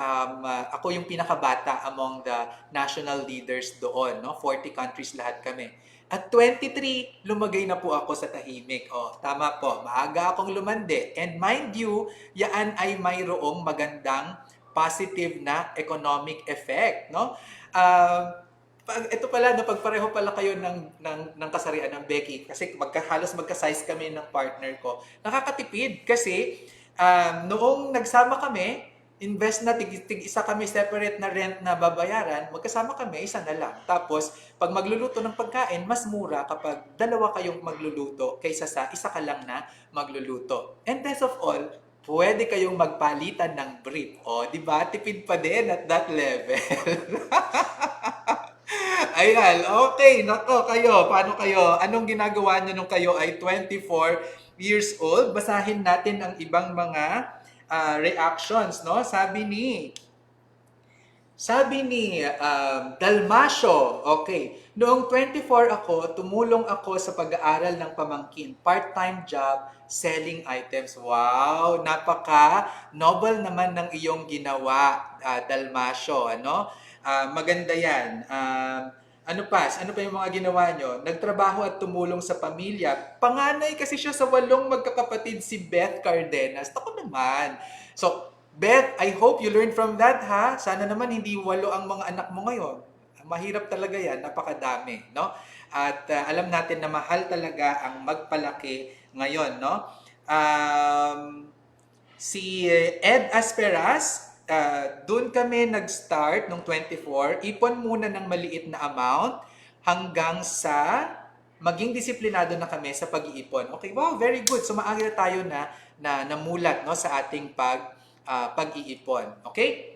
Ako yung pinakabata among the national leaders doon, no? 40 countries lahat kami. At 23, lumagay na po ako sa tahimik. Oh, tama po, maaga akong lumande. And mind you, yaan ay mayroong magandang positive na economic effect, no? Ito pala, napagpareho pala kayo ng kasarian ng Becky kasi halos magka-size kami ng partner ko. Nakakatipid kasi noong nagsama kami, invest na tig-isa kami separate na rent na babayaran, magkasama kami, isa na lang. Tapos, pag magluluto ng pagkain, mas mura kapag dalawa kayong magluluto kaysa sa isa ka lang na magluluto. And best of all, pwede kayong magpalitan ng brief. O, di ba? Tipid pa din at that level. Ayan, okay. Nako, kayo, paano kayo? Anong ginagawa nyo nung kayo ay 24 years old? Basahin natin ang ibang mga reactions, no? Sabi ni Dalmasio, okay, noong 24 ako, tumulong ako sa pag-aaral ng pamangkin, part-time job, selling items. Wow, napaka-noble naman ng iyong ginawa, Dalmasio, ano? Maganda yan. Ano pa yung mga ginawa nyo? Nagtrabaho at tumulong sa pamilya. Panganay kasi siya sa 8 magkakapatid, si Beth Cardenas. Ako naman. So, Beth, I hope you learned from that, ha? Sana naman hindi 8 ang mga anak mo ngayon. Mahirap talaga yan, napakadami, no? At alam natin na mahal talaga ang magpalaki ngayon, no? Si Ed Asperas, doon kami nag-start nung 24, ipon muna ng maliit na amount hanggang sa maging disiplinado na kami sa pag-iipon. Okay, wow, very good. So maaga tayo na namulat, no, sa ating pag-iipon. Okay?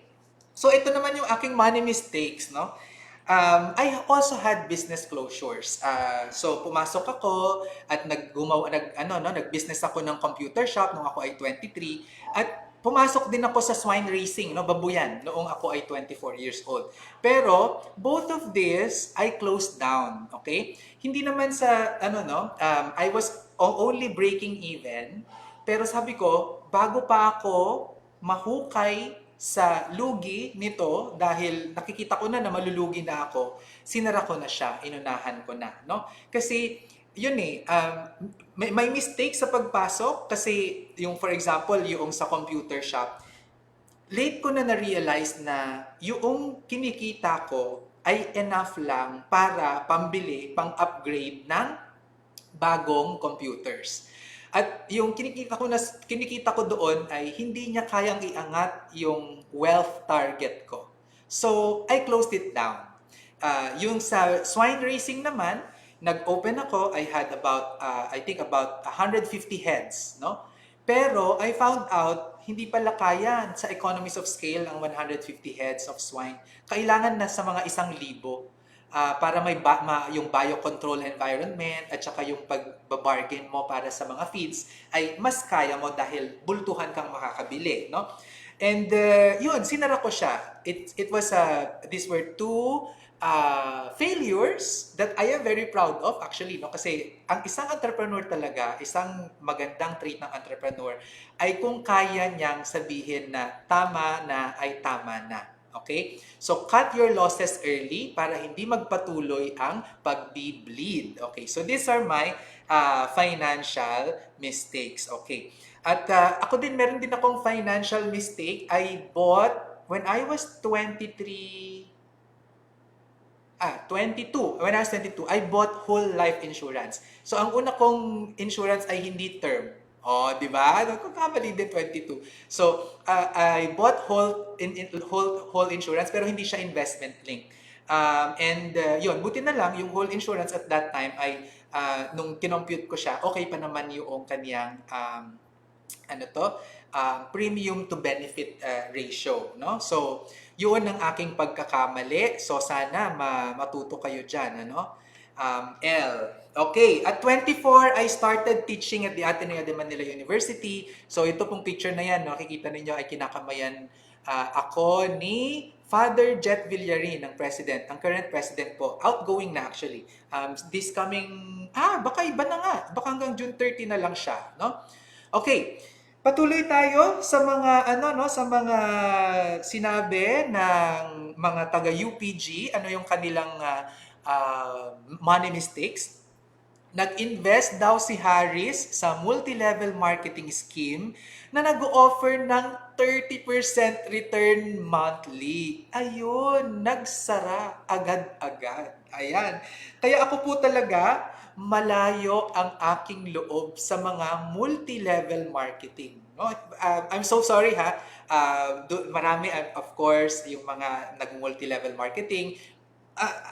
So ito naman yung aking money mistakes, no? I also had business closures. So pumasok ako at nag-business ako ng computer shop nung ako ay 23 at pumasok din ako sa swine racing, no, babuyan, noong ako ay 24 years old. Pero both of this I closed down, okay? Hindi naman sa I was only breaking even, pero sabi ko, bago pa ako mahukay sa lugi nito dahil nakikita ko na malulugi na ako, sinara ko na siya, inunahan ko na, no? Kasi yun may mistake sa pagpasok kasi yung for example, yung sa computer shop, late ko na na-realize na yung kinikita ko ay enough lang para pambili, pang-upgrade ng bagong computers. At yung kinikita ko doon ay hindi niya kayang iangat yung wealth target ko. So, I closed it down. Yung sa swine racing naman, nag-open ako, I had about 150 heads, no? Pero I found out, hindi pala kaya sa economies of scale ang 150 heads of swine. Kailangan na sa mga 1,000 para may yung biocontrol environment at saka yung pag-bargain mo para sa mga feeds ay mas kaya mo dahil bultuhan kang makakabili, no? And yun, sinara ko siya. These were 2 failures that I am very proud of actually, no? Kasi ang isang entrepreneur talaga, isang magandang trait ng entrepreneur ay kung kaya niyang sabihin na tama na ay tama na. Okay? So, cut your losses early para hindi magpatuloy ang pagbi-bleed. Okay? So, these are my financial mistakes. Okay? At ako din, meron din akong financial mistake. When I was 22, when I was 22, I bought whole life insurance. So, ang una kong insurance ay hindi term. Oh, di ba? Nagkakamali din 22. So, I bought whole insurance pero hindi siya investment link. Yun, buti na lang yung whole insurance at that time ay nung kinompute ko siya, okay pa naman yung kaniyang premium to benefit ratio, no? So, yun ang aking pagkakamali. So, sana matuto kayo diyan, ano? Okay, at 24, I started teaching at the Ateneo de Manila University. So, ito pong picture na yan, nakikita ninyo ay kinakamayan ako ni Father Jet Villarin, ang president, ang current president po. Outgoing na actually. This coming, baka iba na nga. Baka hanggang June 30 na lang siya, no? Okay, Patuloy tayo sa mga ano no, sa mga sinabi ng mga taga UPG, ano yung kanilang money mistakes. Nag-invest daw si Harris sa multi-level marketing scheme na nag-offer ng 30% return monthly. Ayun, nagsara agad-agad. Ayan. Kaya ako po talaga, malayo ang aking loob sa mga multi-level marketing. No? I'm so sorry ha. Marami, of course, yung mga nag-multi-level marketing.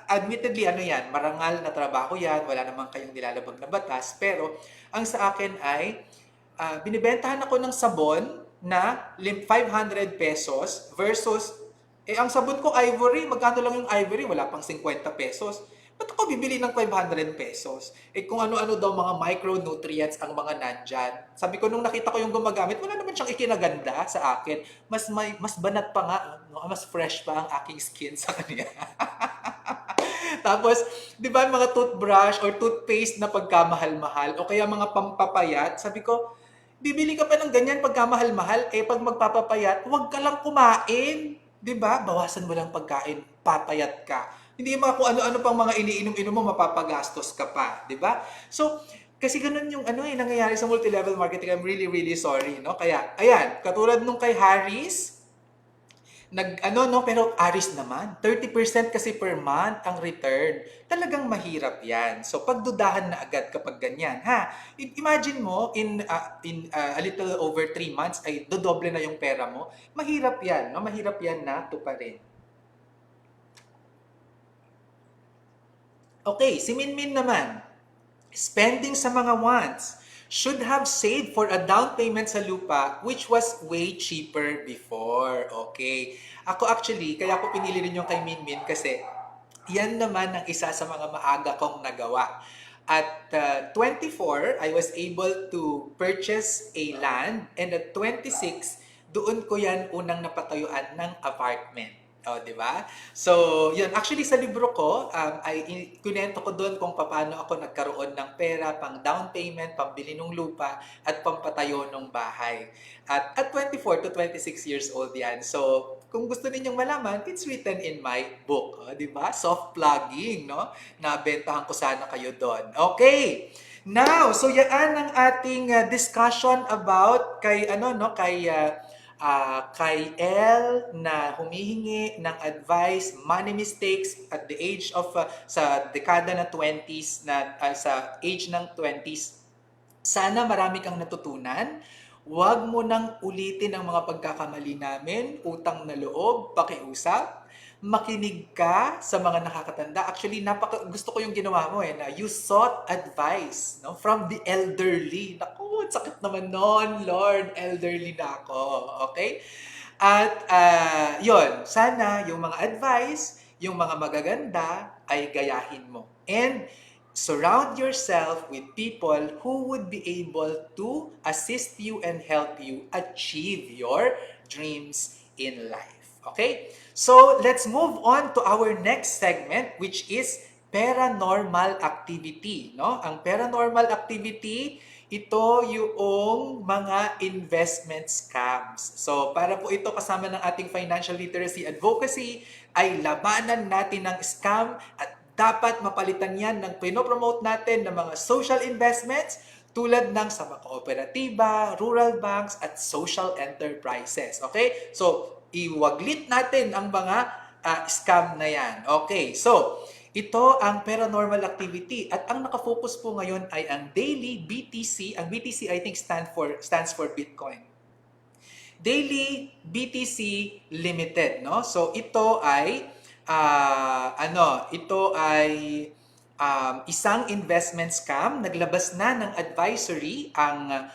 Admittedly, ano yan, marangal na trabaho yan, wala naman kayong nilalabag na batas, pero ang sa akin ay, binibentahan ako ng sabon na 500 pesos versus, ang sabon ko ivory, magkano lang yung ivory, wala pang 50 pesos. Ba't ako bibili ng 500 pesos? Kung ano-ano daw mga micronutrients ang mga nandyan. Sabi ko, nung nakita ko yung gumagamit, wala naman siyang ikinaganda sa akin. Mas banat pa nga, no? Mas fresh pa ang aking skin sa kanya. Tapos, di ba mga toothbrush or toothpaste na pagkamahal-mahal o kaya mga pampapayat, sabi ko, bibili ka pa ng ganyan pagkamahal-mahal, pag magpapapayat, huwag ka lang kumain. Di ba? Bawasan mo lang pagkain, papayat ka. Hindi yung mga kung ano-ano pang mga iniinom-inom mo, mapapagastos ka pa. Di ba? So, kasi ganun yung nangyayari sa multi-level marketing. I'm really, really sorry. No? Kaya, ayan, katulad nung kay Harris, pero Aris naman, 30% kasi per month ang return. Talagang mahirap yan. So, pagdudahan na agad kapag ganyan. Ha? Imagine mo, in a little over 3 months, ay dodoble na yung pera mo. Mahirap yan. No? Mahirap yan na tuparin. Okay, si Minmin naman. Spending sa mga wants. Should have saved for a down payment sa lupa which was way cheaper before. Okay. Ako actually, kaya ako pinili rin yung kay Minmin kasi yan naman ang isa sa mga maaga kong nagawa. At 24, I was able to purchase a land, and at 26, doon ko yan unang napatayuan ng apartment. Oh, di ba? So, yun. Actually, sa libro ko, ay kunento ko doon kung paano ako nagkaroon ng pera pang down payment, pambili ng lupa, at pampatayo ng bahay. At 24 to 26 years old yan. So, kung gusto ninyong malaman, it's written in my book. Oh, di ba? Soft plugging, no? Nabentahan ko sana kayo doon. Okay. Now, so yan ang ating discussion about kay kay L na humihingi ng advice, money mistakes at the age of, sa dekada na 20s, sa age ng 20s. Sana marami kang natutunan. Huwag mo nang ulitin ang mga pagkakamali namin, utang na loob, pakiusap. Makinig ka sa mga nakakatanda. Actually, gusto ko yung ginawa mo na you sought advice, no, from the elderly. Naku, sakit naman nun, Lord, elderly na ako. Okay? At yun, sana yung mga advice, yung mga magaganda ay gayahin mo. And surround yourself with people who would be able to assist you and help you achieve your dreams in life. Okay? So, let's move on to our next segment, which is paranormal activity. No? Ang paranormal activity, ito yung mga investment scams. So, para po ito kasama ng ating financial literacy advocacy, ay labanan natin ng scam at dapat mapalitan yan ng pinopromote natin ng mga social investments tulad ng sa mga kooperatiba, rural banks, at social enterprises. Okay? So, iwaglit natin ang mga scam na yan. Okay, so ito ang paranormal activity at ang nakafocus po ngayon ay ang daily BTC. Ang BTC I think stands for Bitcoin. Daily BTC Limited, no? So ito ay isang investment scam. Naglabas na ng advisory ang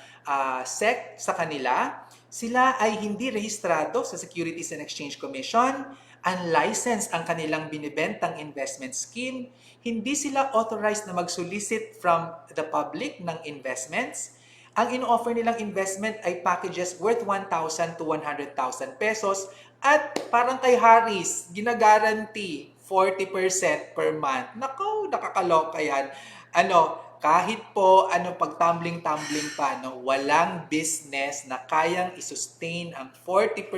SEC sa kanila. Sila ay hindi rehistrado sa Securities and Exchange Commission, unlicensed ang kanilang binibentang investment scheme, hindi sila authorized na mag-solicit from the public ng investments. Ang in-offer nilang investment ay packages worth 1,000 to 100,000 pesos at parang kay Harris, ginagaranti 40% per month. Naku, nakakaloka yan. kahit po pag-tumbling-tumbling pa, walang business na kayang i-sustain ang 40%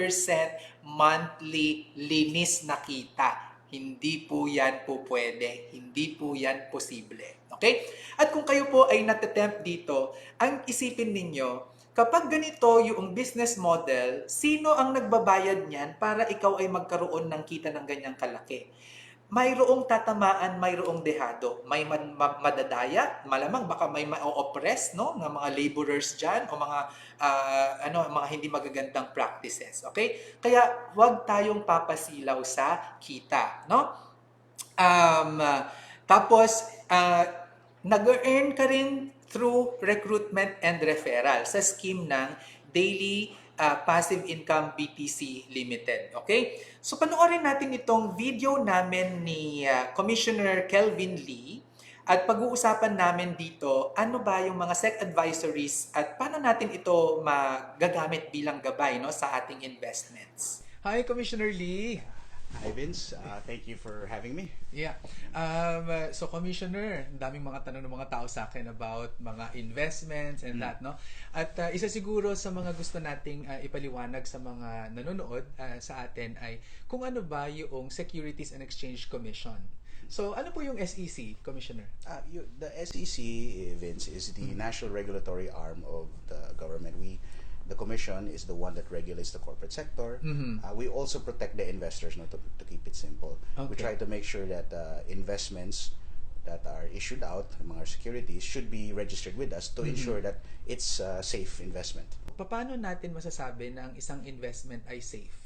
monthly linis na kita. Hindi po yan po pwede. Hindi po yan posible. Okay? At kung kayo po ay natatempt dito, ang isipin ninyo, kapag ganito yung business model, sino ang nagbabayad niyan para ikaw ay magkaroon ng kita ng ganyang kalaki? Mayroong tatamaan, mayroong dehado, may madadaya, malamang baka may ma-oppress, no, ng mga laborers diyan o mga mga hindi magagandang practices, okay? Kaya huwag tayong papasilaw sa kita, no? Tapos nag-earn ka rin through recruitment and referral sa scheme ng Daily Passive Income BTC Limited. Okay? So panoorin natin itong video namin ni Commissioner Kelvin Lee at pag-uusapan namin dito ano ba yung mga SEC advisories at paano natin ito magagamit bilang gabay, no, sa ating investments. Hi, Commissioner Lee. Hi Vince, thank you for having me. Yeah. So Commissioner, ang daming mga tanong ng mga tao sa akin about mga investments and that, no? At isa siguro sa mga gusto nating ipaliwanag sa mga nanonood sa atin ay kung ano ba yung Securities and Exchange Commission. So ano po yung SEC, Commissioner? The SEC, Vince, is the national regulatory arm of the government. The commission is the one that regulates the corporate sector. We also protect the investors, to keep it simple. Okay. We try to make sure that investments that are issued out, mga securities, should be registered with us to ensure that it's a safe investment. Paano natin masasabi na ang isang investment ay safe?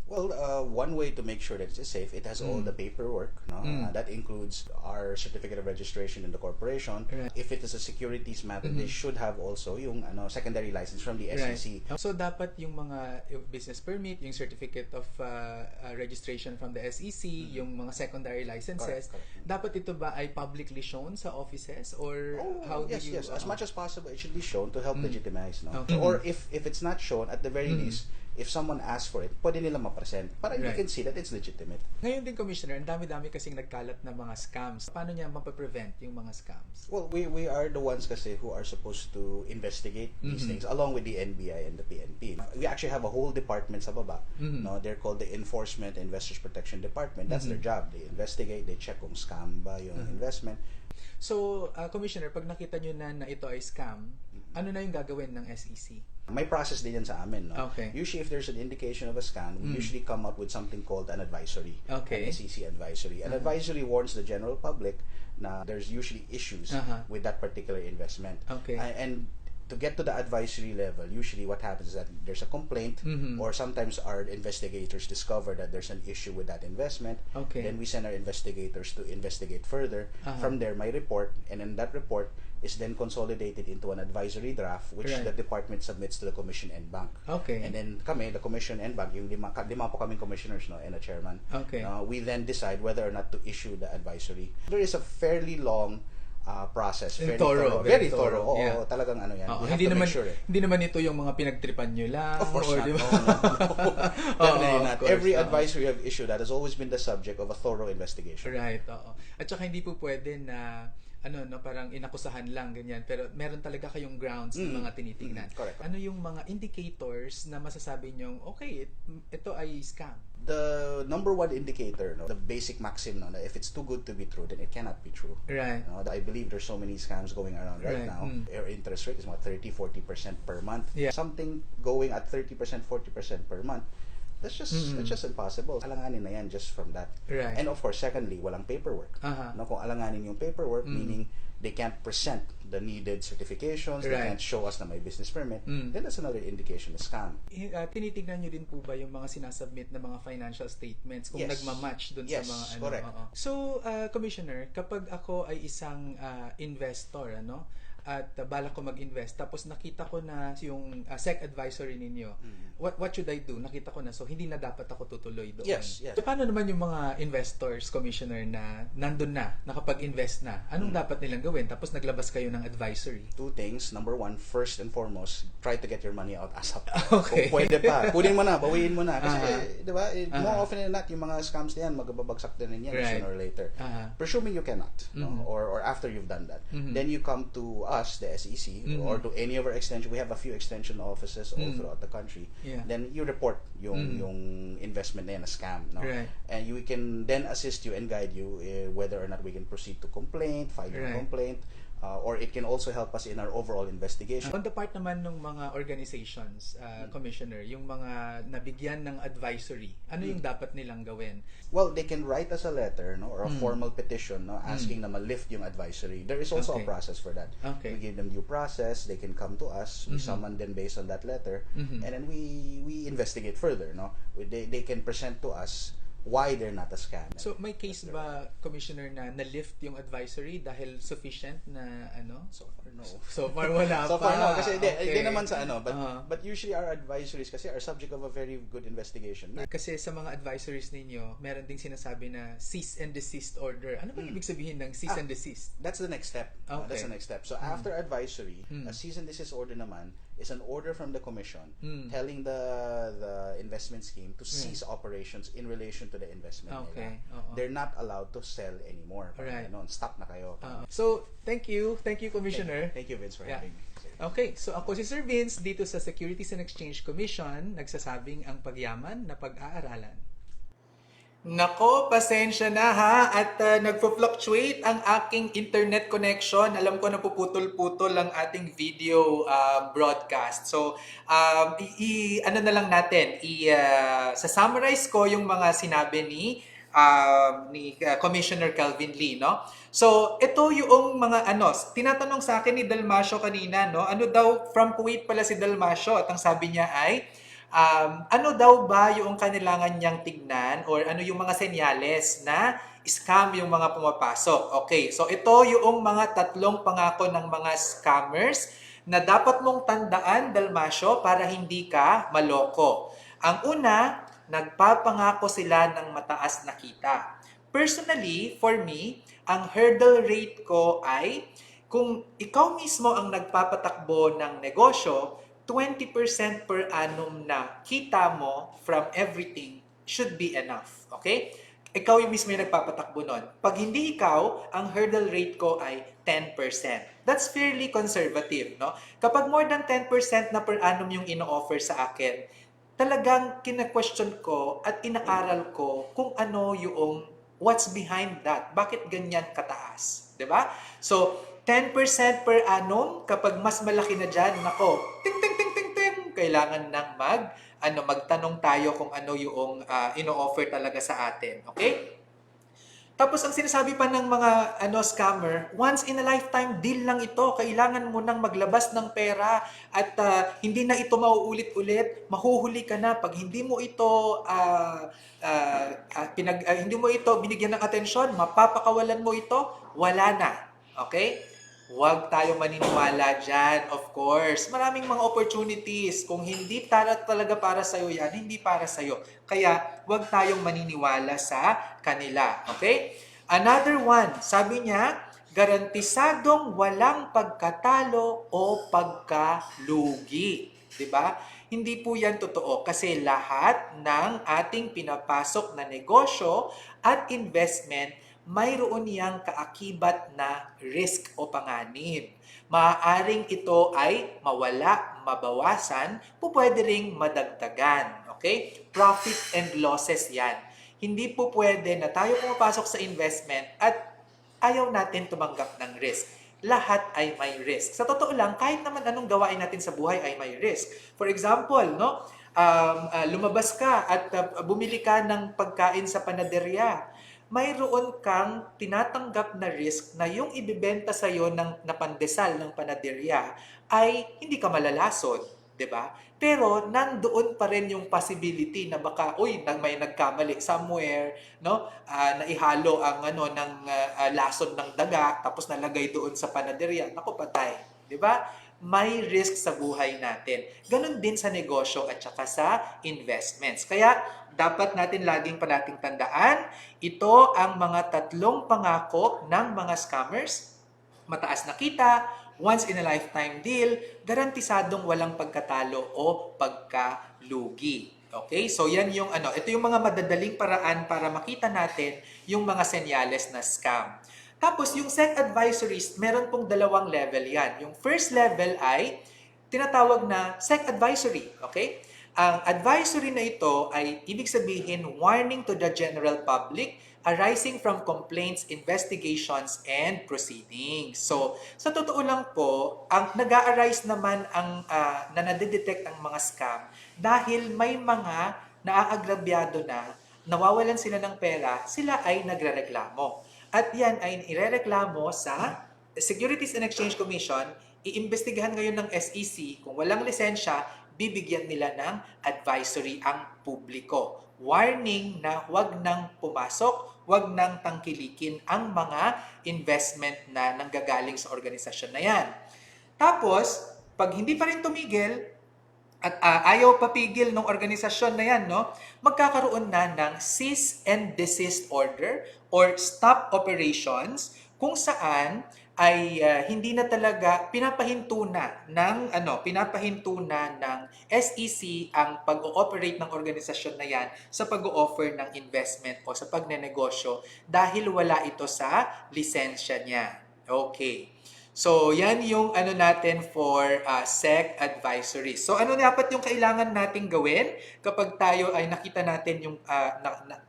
Well, one way to make sure that it's safe, it has all the paperwork. No? That includes our certificate of registration in the corporation. Right. If it is a securities matter, they should have also yung secondary license from the SEC. Right. So dapat yung mga business permit, yung certificate of registration from the SEC, yung mga secondary licenses, correct. Dapat ito ba ay publicly shown sa offices or how yes, do you? Yes, as much as possible, it should be shown to help legitimize. No? Okay. Or if it's not shown, at the very least, if someone asks for it, pwede nila ma-present para you can see that it's legitimate. Ngayon din, Commissioner, ang dami-dami kasing nagkalat na mga scams. Paano niya mapaprevent yung mga scams? Well, we are the ones kasi who are supposed to investigate these things along with the NBI and the PNP. We actually have a whole department sa baba. No, they're called the Enforcement Investors Protection Department. That's their job. They investigate, they check kung scam ba yung investment. So, Commissioner, pag nakita nyo na ito ay scam, ano na yung gagawin ng SEC? May process din yan sa amin. No? Okay. Usually, if there's an indication of a scam, we usually come up with something called an advisory. Okay. An SEC advisory. An advisory warns the general public na there's usually issues with that particular investment. Okay. And to get to the advisory level, usually what happens is that there's a complaint or sometimes our investigators discover that there's an issue with that investment. Okay. Then we send our investigators to investigate further. From there, my report, and in that report is then consolidated into an advisory draft which the department submits to the commission and bank. Okay. And then kami, the commission and bank, yung lima po kaming commissioners, no, and a chairman. Okay. We then decide whether or not to issue the advisory. There is a fairly long process, very thorough. Very thorough. Oo, Yeah. Talagang ano yan. You have Hindi to naman make sure. hindi naman ito yung mga pinagtripan nyo lang. Of course or, not. Diba? No. Definitely not. Of course, Every advisory we have issued that has always been the subject of a thorough investigation. Right, oo. At saka hindi po pwede na parang inakusahan lang ganyan, pero meron talaga kayong grounds na mga tinitingnan. Correct. Ano yung mga indicators na masasabi nyo, okay, ito ay scam? The number one indicator, no, the basic maxim, no, that if it's too good to be true, then it cannot be true. Right. I believe there's so many scams going around right now. Our interest rate is about 30-40% per month. Yeah. Something going at 30%, 40% per month. That's just impossible. Alanganin na yan just from that. Right. And of course, secondly, walang paperwork. No, kung alanganin yung paperwork, meaning they can't present the needed certifications, they can't show us na may business permit, then that's another indication of scam. Tinitignan nyo din po ba yung mga sinasubmit na mga financial statements kung nagmamatch dun sa mga correct. So, Commissioner, kapag ako ay isang investor, at balak ko mag-invest, tapos nakita ko na yung SEC advisory ninyo, what should I do? Nakita ko na, so hindi na dapat ako tutuloy doon. Yes, yes. So, paano naman yung mga investors, commissioner, na nandun na, nakapag-invest na? Anong dapat nilang gawin? Tapos naglabas kayo ng advisory. Two things. Number one, first and foremost, try to get your money out ASAP. Okay. Kung pwede pa, kunin mo na, bawiin mo na. Kasi, di ba, more often than not, yung mga scams na yan, magbabagsak din yan sooner or later. Presuming you cannot, no? Or after you've done that. Then you come to us, the SEC, or to any of our extension. We have a few extension offices all throughout the country. Yeah. Then you report yung investment na yan, a scam. No? Right. And we can then assist you and guide you whether or not we can proceed to complaint, file a complaint, or it can also help us in our overall investigation. On the part naman ng mga organizations, Commissioner, yung mga nabigyan ng advisory, ano yung dapat nilang gawin? Well, they can write us a letter, no, or a formal petition, no, asking na ma-lift yung advisory. There is also a process for that. Okay. We give them due process. They can come to us. We summon them based on that letter, and then we investigate further. No, they can present to us why they're not a scam. So may case ba, Commissioner, na na-lift yung advisory dahil sufficient na ano? So far, no. So far wala So pa. far, no. Kasi Okay. hindi naman sa ano. But usually our advisories kasi are subject of a very good investigation. Kasi sa mga advisories ninyo, meron ding sinasabi na cease and desist order. Ano ba ibig sabihin ng cease and desist? That's the next step. Okay. That's the next step. So after advisory, a cease and desist order naman is an order from the commission telling the investment scheme to cease operations in relation to the investment Okay. nila. They're not allowed to sell anymore. Right. Stop na kayo. So, thank you, Commissioner. Thank you, Vince, for having me. Okay, so ako si Sir Vince dito sa Securities and Exchange Commission, nagsasabing ang pagyaman na pag-aaralan. Nako, pasensya na ha, at nagfo-fluctuate ang aking internet connection. Alam ko napuputol-putol ang ating video broadcast. So, ano na lang natin, sa-summarize ko yung mga sinabi ni Commissioner Calvin Lee, no? So, ito yung mga tinatanong sa akin ni Dalmasio kanina, no? Ano daw, from Kuwait pala si Dalmasio, at ang sabi niya ay, ano daw ba yung kailangan niyang tignan or ano yung mga senyales na scam yung mga pumapasok. Okay, so ito yung mga tatlong pangako ng mga scammers na dapat mong tandaan, Dalmasio, para hindi ka maloko. Ang una, nagpapangako sila ng mataas na kita. Personally, for me, ang hurdle rate ko ay kung ikaw mismo ang nagpapatakbo ng negosyo, 20% per annum na kita mo from everything should be enough. Okay? Ikaw yung mismo yung nagpapatakbo nun. Pag hindi ikaw, ang hurdle rate ko ay 10%. That's fairly conservative, no? Kapag more than 10% na per annum yung ino-offer sa akin, talagang kina-question ko at inakaral ko kung ano yung what's behind that. Bakit ganyan kataas? 'Di ba? So, 10% per annum, kapag mas malaki na dyan, nako, ting, kailangan nang magtanong tayo kung ano yung ino-offer talaga sa atin. Okay? Tapos ang sinasabi pa ng mga scammer, once in a lifetime deal lang ito. Kailangan mo nang maglabas ng pera at hindi na ito mauulit-ulit. Mahuhuli ka na pag hindi mo ito hindi mo ito binigyan ng atensyon, mapapakawalan mo ito, wala na. Okay? Huwag tayong maniniwala dyan, of course. Maraming mga opportunities. Kung hindi talaga para sa'yo yan, hindi para sa'yo. Kaya, huwag tayong maniniwala sa kanila. Okay? Another one, sabi niya, garantisadong walang pagkatalo o pagkalugi. Diba? Hindi po yan totoo kasi lahat ng ating pinapasok na negosyo at investment mayroon niyang kaakibat na risk o panganib. Maaaring ito ay mawala, mabawasan, pwede ring madagdagan. Okay? Profit and losses yan. Hindi po pwede na tayo pumapasok sa investment at ayaw natin tumanggap ng risk. Lahat ay may risk. Sa totoo lang, kahit naman anong gawain natin sa buhay ay may risk. For example, no, lumabas ka at bumili ka ng pagkain sa panaderya. Mayroon kang tinatanggap na risk na yung ibibenta sa iyo na pandesal ng panaderya ay hindi ka malalason, 'di ba? Pero nandoon pa rin yung possibility na baka may nagkamali somewhere, no? Naihalo ang ng lason ng daga tapos nalagay doon sa panaderya. Naku, patay. 'di ba? May risk sa buhay natin. Ganon din sa negosyo at saka sa investments. Kaya dapat natin laging panating tandaan, ito ang mga tatlong pangako ng mga scammers. Mataas na kita, once in a lifetime deal, garantisadong walang pagkatalo o pagkalugi. Okay? So yan yung ito yung mga madadaling paraan para makita natin yung mga senyales na scam. Tapos yung SEC advisories, meron pong dalawang level yan. Yung first level ay tinatawag na SEC advisory. Okay? Ang advisory na ito ay ibig sabihin warning to the general public arising from complaints, investigations, and proceedings. So, sa totoo lang po, ang nag-a-arise naman na nadedetect ang mga scam dahil may mga naaagrabyado na, nawawalan sila ng pera, sila ay nagrereklamo. At yan ay irereklamo sa Securities and Exchange Commission, iimbestigahan ngayon ng SEC, kung walang lisensya, bibigyan nila ng advisory ang publiko. Warning na huwag nang pumasok, huwag nang tangkilikin ang mga investment na nanggagaling sa organisasyon na yan. Tapos, pag hindi pa rin tumigil, at ayaw papigil ng organisasyon na yan, no, magkakaroon na ng cease and desist order or stop operations kung saan ay hindi na talaga pinapahinto na ng SEC ang pag-ooperate ng organisasyon na yan sa pag-o-offer ng investment o sa pagnenegosyo dahil wala ito sa lisensya niya. Okay. So, yan yung natin for SEC advisory. So, ano dapat yung kailangan nating gawin kapag tayo ay nakita natin yung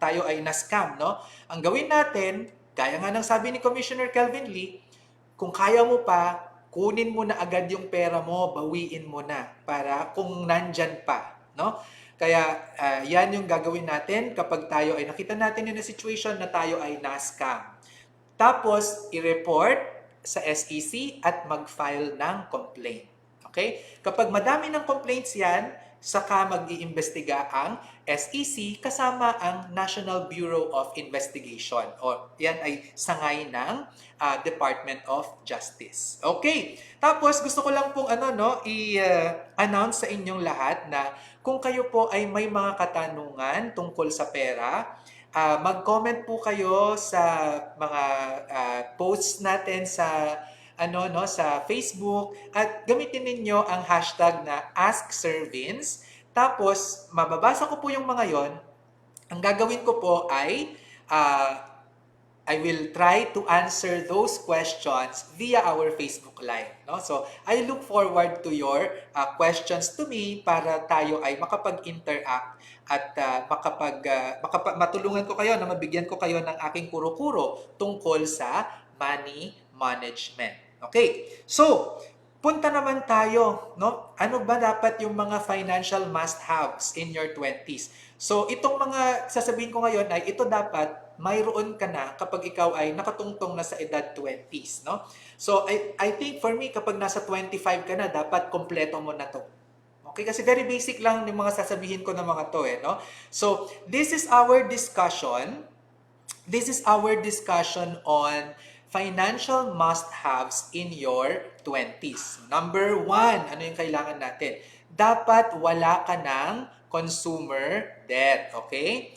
tayo ay na-scam, no? Ang gawin natin, gaya nga ng sabi ni Commissioner Kelvin Lee, kung kaya mo pa, kunin mo na agad yung pera mo, bawiin mo na para kung nandyan pa, no? Kaya yan yung gagawin natin kapag tayo ay nakita natin in a situation na tayo ay na-scam. Tapos, i-report sa SEC at mag-file ng complaint. Okay? Kapag madami ng complaints yan, saka mag-iimbestiga ang SEC kasama ang National Bureau of Investigation. O yan ay sangay ng Department of Justice. Okay. Tapos gusto ko lang pong i-announce sa inyong lahat na kung kayo po ay may mga katanungan tungkol sa pera, mag-comment po kayo sa mga posts natin sa sa Facebook at gamitin ninyo ang hashtag na AskSirVince. Tapos mababasa ko po yung mga yon. Ang gagawin ko po ay I will try to answer those questions via our Facebook Live. No? So, I look forward to your questions to me para tayo ay makapag-interact at matulungan ko kayo na mabigyan ko kayo ng aking kuro-kuro tungkol sa money management. Okay, so punta naman tayo, no? Ano ba dapat yung mga financial must-haves in your 20s? So, itong mga sasabihin ko ngayon ay ito dapat mayroon ka na kapag ikaw ay nakatungtong na sa edad 20s, no? So, I think for me, kapag nasa 25 ka na, dapat kompleto mo na to. Okay, kasi very basic lang yung mga sasabihin ko ng mga to, no? So, this is our discussion. This is our discussion on financial must-haves in your 20s. Number 1, ano yung kailangan natin? Dapat wala ka ng consumer debt, okay?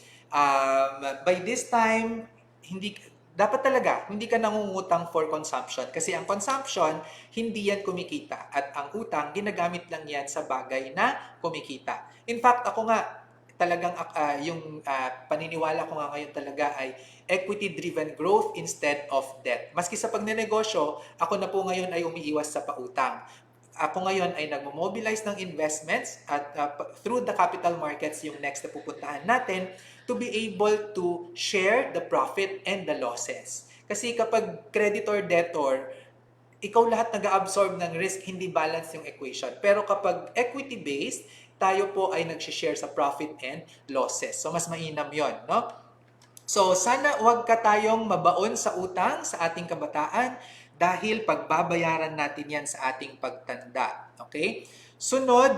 By this time, dapat talaga, hindi ka nangungutang for consumption. Kasi ang consumption, hindi yan kumikita. At ang utang, ginagamit lang yan sa bagay na kumikita. In fact, ako nga, talagang yung paniniwala ko nga ngayon talaga ay equity-driven growth instead of debt. Maski sa pagnenegosyo, ako na po ngayon ay umiiwas sa pautang. Ako ngayon ay nagmo-mobilize ng investments at through the capital markets yung next na pupuntahan natin to be able to share the profit and the losses. Kasi kapag creditor-debtor, ikaw lahat nag-absorb ng risk, hindi balance yung equation. Pero kapag equity-based, tayo po ay nag-share sa profit and losses. So, mas mainam yon, no? So, sana huwag ka tayong mabaon sa utang sa ating kabataan dahil pagbabayaran natin yan sa ating pagtanda. Okay? Sunod,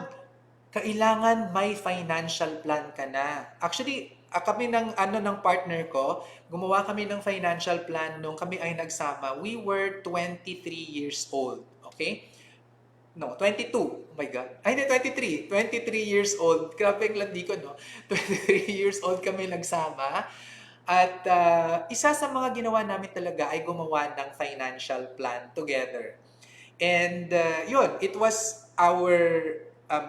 kailangan may financial plan ka na. Actually, kami ng partner ko, gumawa kami ng financial plan nung kami ay nagsama. We were 23 years old. Okay? No, 22. Oh my God. Ay, hindi, 23. 23 years old. Grabe ang landi ko, no? 23 years old kami nagsama. At isa sa mga ginawa namin talaga ay gumawa ng financial plan together. And yun, it was our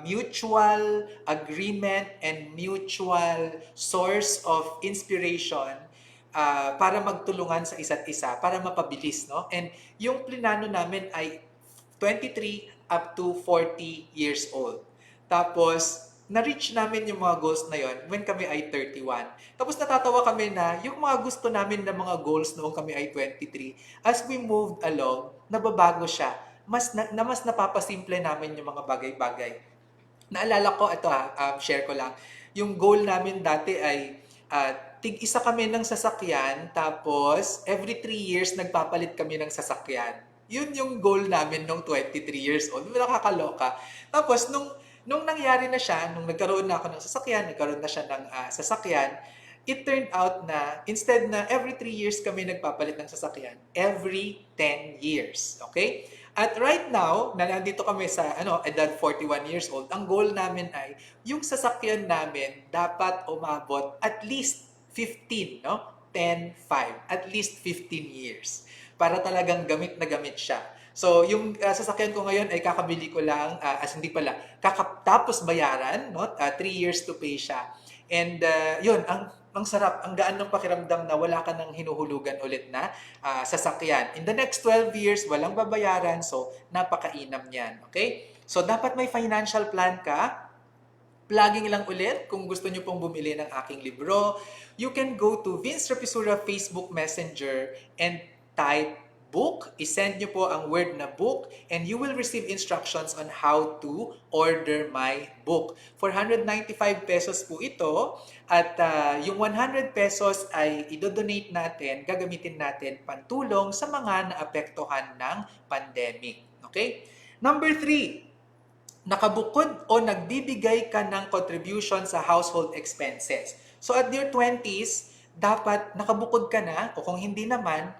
mutual agreement and mutual source of inspiration para magtulungan sa isa't isa, para mapabilis, no? And yung plinano namin ay 23 up to 40 years old. Tapos, na-reach namin yung mga goals na yon when kami ay 31. Tapos natatawa kami na yung mga gusto namin na mga goals noong kami ay 23, as we moved along, nababago siya. Mas napapasimple namin yung mga bagay-bagay. Naalala ko, ito share ko lang. Yung goal namin dati ay tig-isa kami ng sasakyan, tapos every 3 years nagpapalit kami ng sasakyan. Yun yung goal namin nung 23 years old. Nakakaloka. Tapos nung nangyari na siya, nung nagkaroon na ako ng sasakyan, nagkaroon na siya ng sasakyan, it turned out na instead na every 3 years kami nagpapalit ng sasakyan, every 10 years. Okay? At right now, na nandito kami sa edad 41 years old, ang goal namin ay yung sasakyan namin dapat umabot at least 15, no? 10, 5, at least 15 years. Para talagang gamit na gamit siya. So, yung sasakyan ko ngayon ay kakabili ko lang, hindi pala, kakatapos bayaran, no? 3 years to pay siya. And yun, ang sarap, ang gaan ng pakiramdam na wala ka nang hinuhulugan ulit na sasakyan. In the next 12 years, walang babayaran, so napakainam niyan. Okay? So, dapat may financial plan ka. Plugging lang ulit, kung gusto nyo pong bumili ng aking libro, you can go to Vince Rapisura Facebook Messenger and type book. I-send nyo po ang word na book and you will receive instructions on how to order my book. For 195 pesos po ito at yung 100 pesos ay idodonate natin, gagamitin natin pantulong sa mga naapektuhan ng pandemic. Okay? Number 3, nakabukod o nagbibigay ka ng contribution sa household expenses. So at your 20s, dapat nakabukod ka na o kung hindi naman,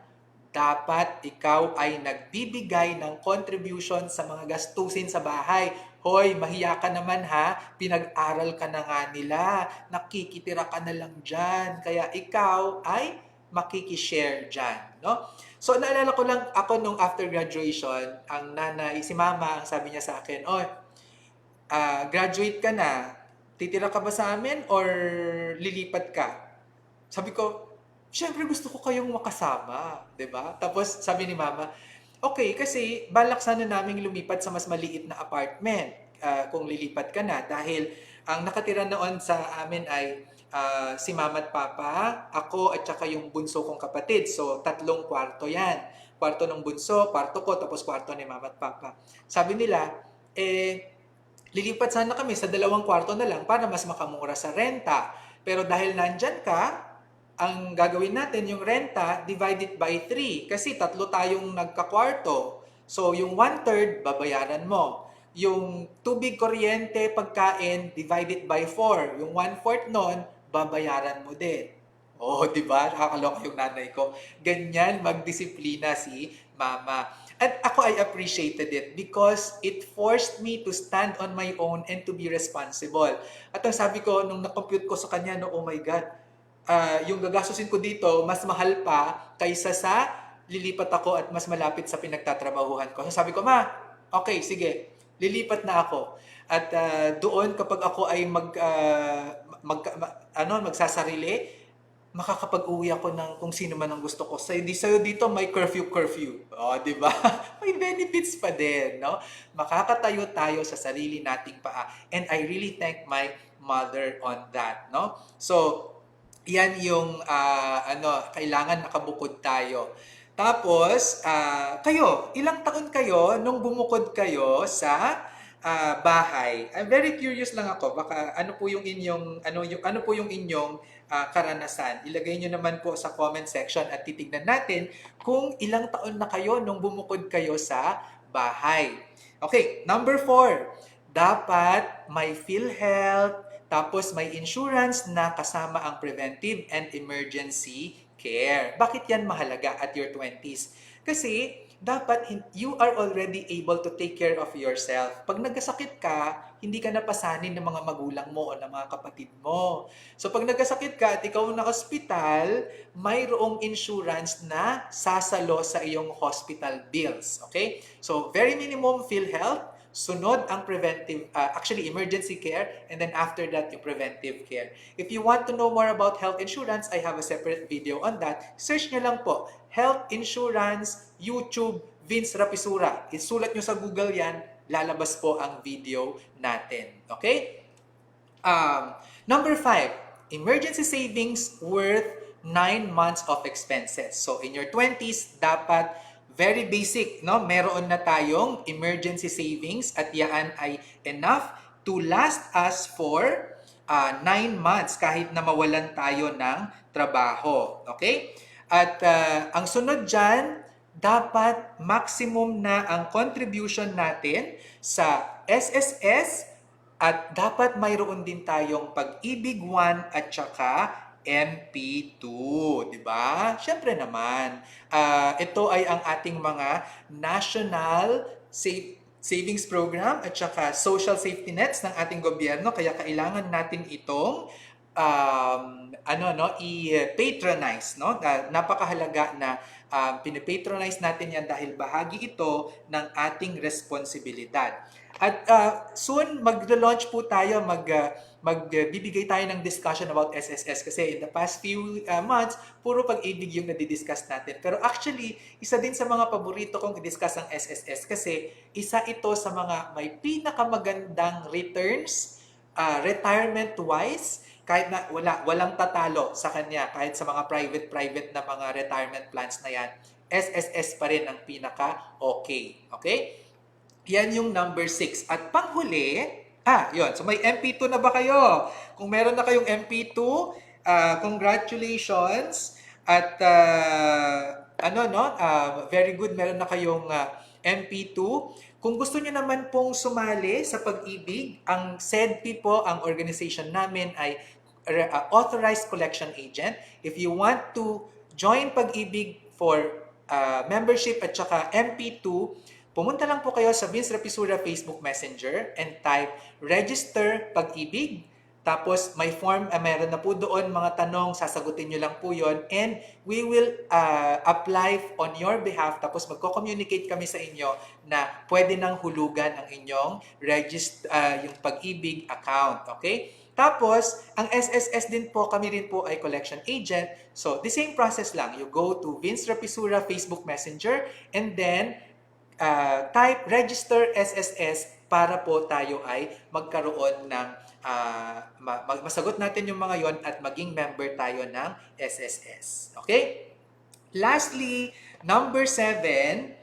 dapat ikaw ay nagbibigay ng contribution sa mga gastusin sa bahay. Hoy, mahiya ka naman ha, pinag-aral ka na nga nila, nakikitira ka na lang dyan, kaya ikaw ay makikishare dyan. No? So naalala ko lang ako nung after graduation, ang nanay, si mama, ang sabi niya sa akin, graduate ka na, titira ka ba sa amin or lilipat ka? Sabi ko, syempre gusto ko kayong makasama, 'di ba? Tapos sabi ni mama, okay, kasi balak sana naming lumipat sa mas maliit na apartment kung lilipat ka na dahil ang nakatira noon sa amin ay si mama at papa, ako at saka yung bunso kong kapatid. So 3 kwarto 'yan. Kwarto ng bunso, kwarto ko, tapos kwarto ni mama at papa. Sabi nila, lilipat sana kami sa 2 kwarto na lang para mas makamura sa renta. Pero dahil nandyan ka, ang gagawin natin yung renta divided by 3 kasi 3 tayong nagkakwarto. So yung 1/3 babayaran mo. Yung tubig, kuryente, pagkain divided by 4. Yung 1/4 nun babayaran mo din. Oh, di ba? Nakakaloka yung nanay ko. Ganyan magdisiplina si mama. At ako I appreciated it because it forced me to stand on my own and to be responsible. At ang sabi ko nung na-compute ko sa kanya, no, oh my God, yung gagastusin ko dito, mas mahal pa kaysa sa lilipat ako at mas malapit sa pinagtatrabahuhan ko. So sabi ko, ma, okay, sige, lilipat na ako. At doon kapag ako ay magsasarili, makakapag-uwi ako ng kung sino man ang gusto ko. Sa'yo dito may curfew. Oh, di ba? May benefits pa din, no? Makakatayo tayo sa sarili nating paa. And I really thank my mother on that, no? So, yan yung kailangan nakabukod tayo. Tapos, kayo, ilang taon kayo nung bumukod kayo sa bahay? I'm very curious lang ako. Baka ano po yung inyong karanasan? Ilagay nyo naman po sa comment section at titignan natin kung ilang taon na kayo nung bumukod kayo sa bahay. Okay, number 4. Dapat may PhilHealth, tapos may insurance na kasama ang preventive and emergency care. Bakit yan mahalaga at your 20s? Kasi dapat you are already able to take care of yourself. Pag nagkasakit ka, hindi ka napasanin ng mga magulang mo o ng mga kapatid mo. So pag nagkasakit ka at ikaw na hospital, mayroong insurance na sasalo sa iyong hospital bills. Okay? So very minimum PhilHealth, sunod ang preventive, actually emergency care, and then after that, yung preventive care. If you want to know more about health insurance, I have a separate video on that. Search nyo lang po, health insurance, YouTube, Vince Rapisura. Isulat nyo sa Google yan, lalabas po ang video natin. Okay? Number 5, emergency savings worth 9 months of expenses. So in your 20s, dapat very basic, no? Meron na tayong emergency savings at yan ay enough to last us for 9 months kahit na mawalan tayo ng trabaho. Okay? At ang sunod dyan, dapat maximum na ang contribution natin sa SSS at dapat mayroon din tayong Pag-IBIG 1 at saka MP2, di ba? Siyempre naman, ito ay ang ating mga national savings program at saka social safety nets ng ating gobyerno, kaya kailangan natin itong i-patronize, no? Napakahalaga na pinapatronize natin yan dahil bahagi ito ng ating responsibilidad. At soon maglo-launch po tayo, magbibigay tayo ng discussion about SSS kasi in the past few months, puro Pag-IBIG yung nadidiscuss natin. Pero actually, isa din sa mga paborito kong i-discuss ang SSS kasi isa ito sa mga may pinakamagandang returns, retirement-wise, kahit na walang tatalo sa kanya, kahit sa mga private na mga retirement plans na yan, SSS pa rin ang pinaka-okay. Okay? Yan yung number 6. At panghuli, yun. So may MP2 na ba kayo? Kung meron na kayong MP2, congratulations. At very good, meron na kayong MP2. Kung gusto niyo naman pong sumali sa Pag-IBIG, ang SEDPI po, ang organization namin ay authorized collection agent. If you want to join Pag-IBIG for membership at saka MP2, pumunta lang po kayo sa Vince Rapisura Facebook Messenger and type register Pag-IBIG. Tapos may form, meron na po doon mga tanong, sasagutin nyo lang po yon and we will apply on your behalf. Tapos magko-communicate kami sa inyo na pwede nang hulugan ang inyong yung Pag-IBIG account. Okay? Tapos, ang SSS din po, kami rin po ay collection agent. So, the same process lang. You go to Vince Rapisura Facebook Messenger and then type register SSS para po tayo ay magkaroon ng masagot natin yung mga yon at maging member tayo ng SSS. Okay? Lastly, number 7,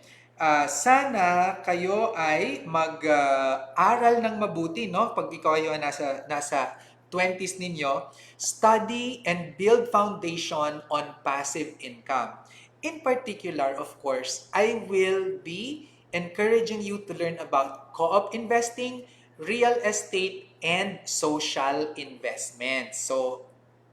sana kayo ay mag-aral ng mabuti, no? Pag ikaw ay nasa 20s ninyo, study and build foundation on passive income. In particular, of course, I will be encouraging you to learn about co-op investing, real estate, and social investments. So,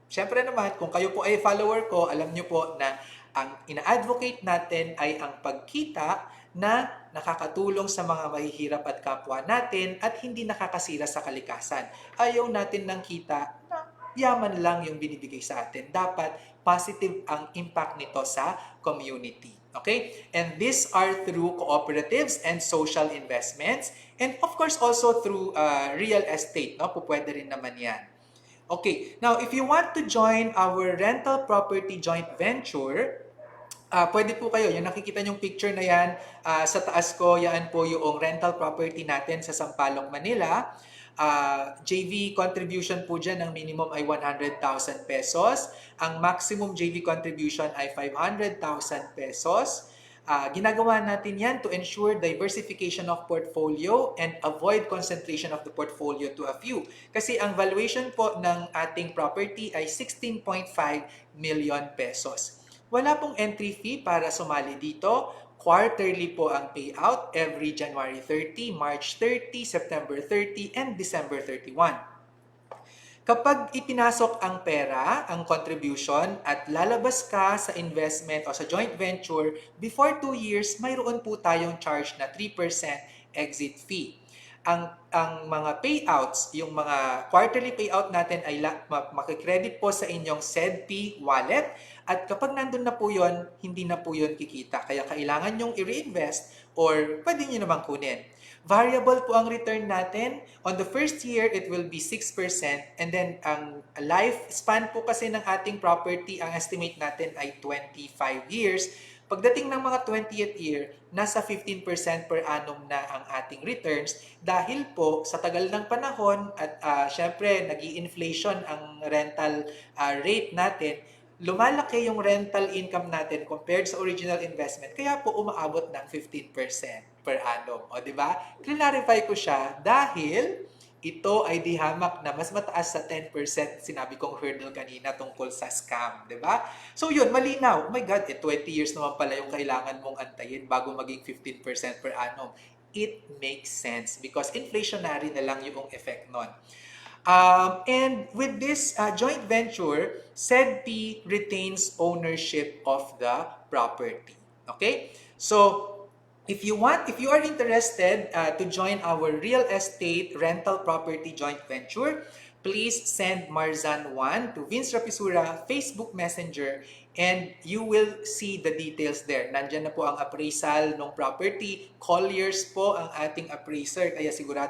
syempre naman, kung kayo po ay follower ko, alam nyo po na ang ina-advocate natin ay ang pagkita na nakakatulong sa mga mahihirap at kapwa natin at hindi nakakasira sa kalikasan. Ayaw natin ng kita na yaman lang yung binibigay sa atin. Dapat positive ang impact nito sa community. Okay? And these are through cooperatives and social investments and of course also through real estate. No? Pupwede rin naman yan. Okay. Now, if you want to join our rental property joint venture, pwede po kayo. Yung nakikita nyong picture na yan, sa taas ko, yan po yung rental property natin sa Sampaloc, Manila. JV contribution po dyan, ang minimum ay 100,000 pesos. Ang maximum JV contribution ay 500,000 pesos. Ginagawa natin yan to ensure diversification of portfolio and avoid concentration of the portfolio to a few. Kasi ang valuation po ng ating property ay 16.5 million pesos. Wala pong entry fee para sumali dito. Quarterly po ang payout every January 30, March 30, September 30, and December 31. Kapag ipinasok ang pera, ang contribution, at lalabas ka sa investment o sa joint venture, before 2 years, mayroon po tayong charge na 3% exit fee. Ang mga payouts, yung mga quarterly payout natin ay makikredit po sa inyong SEDPI wallet, at kapag nandun na po yun, hindi na po yun kikita. Kaya kailangan nyong i-reinvest or pwede nyo namang kunin. Variable po ang return natin. On the first year, it will be 6%. And then, ang lifespan po kasi ng ating property, ang estimate natin ay 25 years. Pagdating ng mga 20th year, nasa 15% per annum na ang ating returns dahil po sa tagal ng panahon at syempre nag-i-inflation ang rental rate natin, lumalaki yung rental income natin compared sa original investment, kaya po umaabot ng 15% per annum. O, di ba? Clarify ko siya dahil ito ay di hamak na mas mataas sa 10% sinabi kong hurdle kanina tungkol sa scam, di ba? So yun, malinaw. Oh my God, 20 years naman pala yung kailangan mong antayin bago maging 15% per annum. It makes sense because inflationary na lang yung effect nun. And with this joint venture, SEDPI retains ownership of the property. Okay? So, if you are interested to join our real estate rental property joint venture, please send Marzan1 to Vince Rapisura Facebook Messenger and you will see the details there. Nandyan na po ang appraisal ng property. Colliers po ang ating appraiser, kaya siguro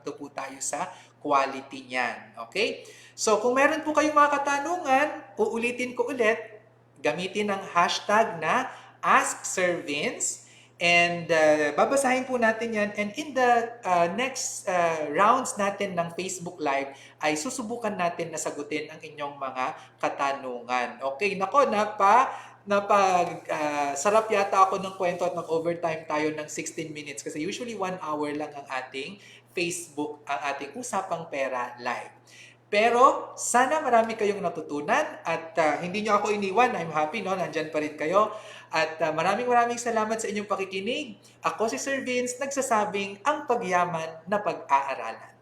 po tayo sa quality niyan. Okay? So, kung meron po kayong mga katanungan, uulitin ko ulit, gamitin ang hashtag na AskSirVince. And babasahin po natin yan. And in the next rounds natin ng Facebook Live, ay susubukan natin na sagutin ang inyong mga katanungan. Okay, nako, sarap yata ako ng kwento at nag-overtime tayo ng 16 minutes kasi usually 1 hour lang ang ating Facebook, ang ating Usapang Pera Live. Pero sana marami kayong natutunan at hindi nyo ako iniwan. I'm happy, no? Nandyan pa rin kayo. At maraming salamat sa inyong pakikinig. Ako si Sir Vince, nagsasabing ang pagyaman na pag-aaralan.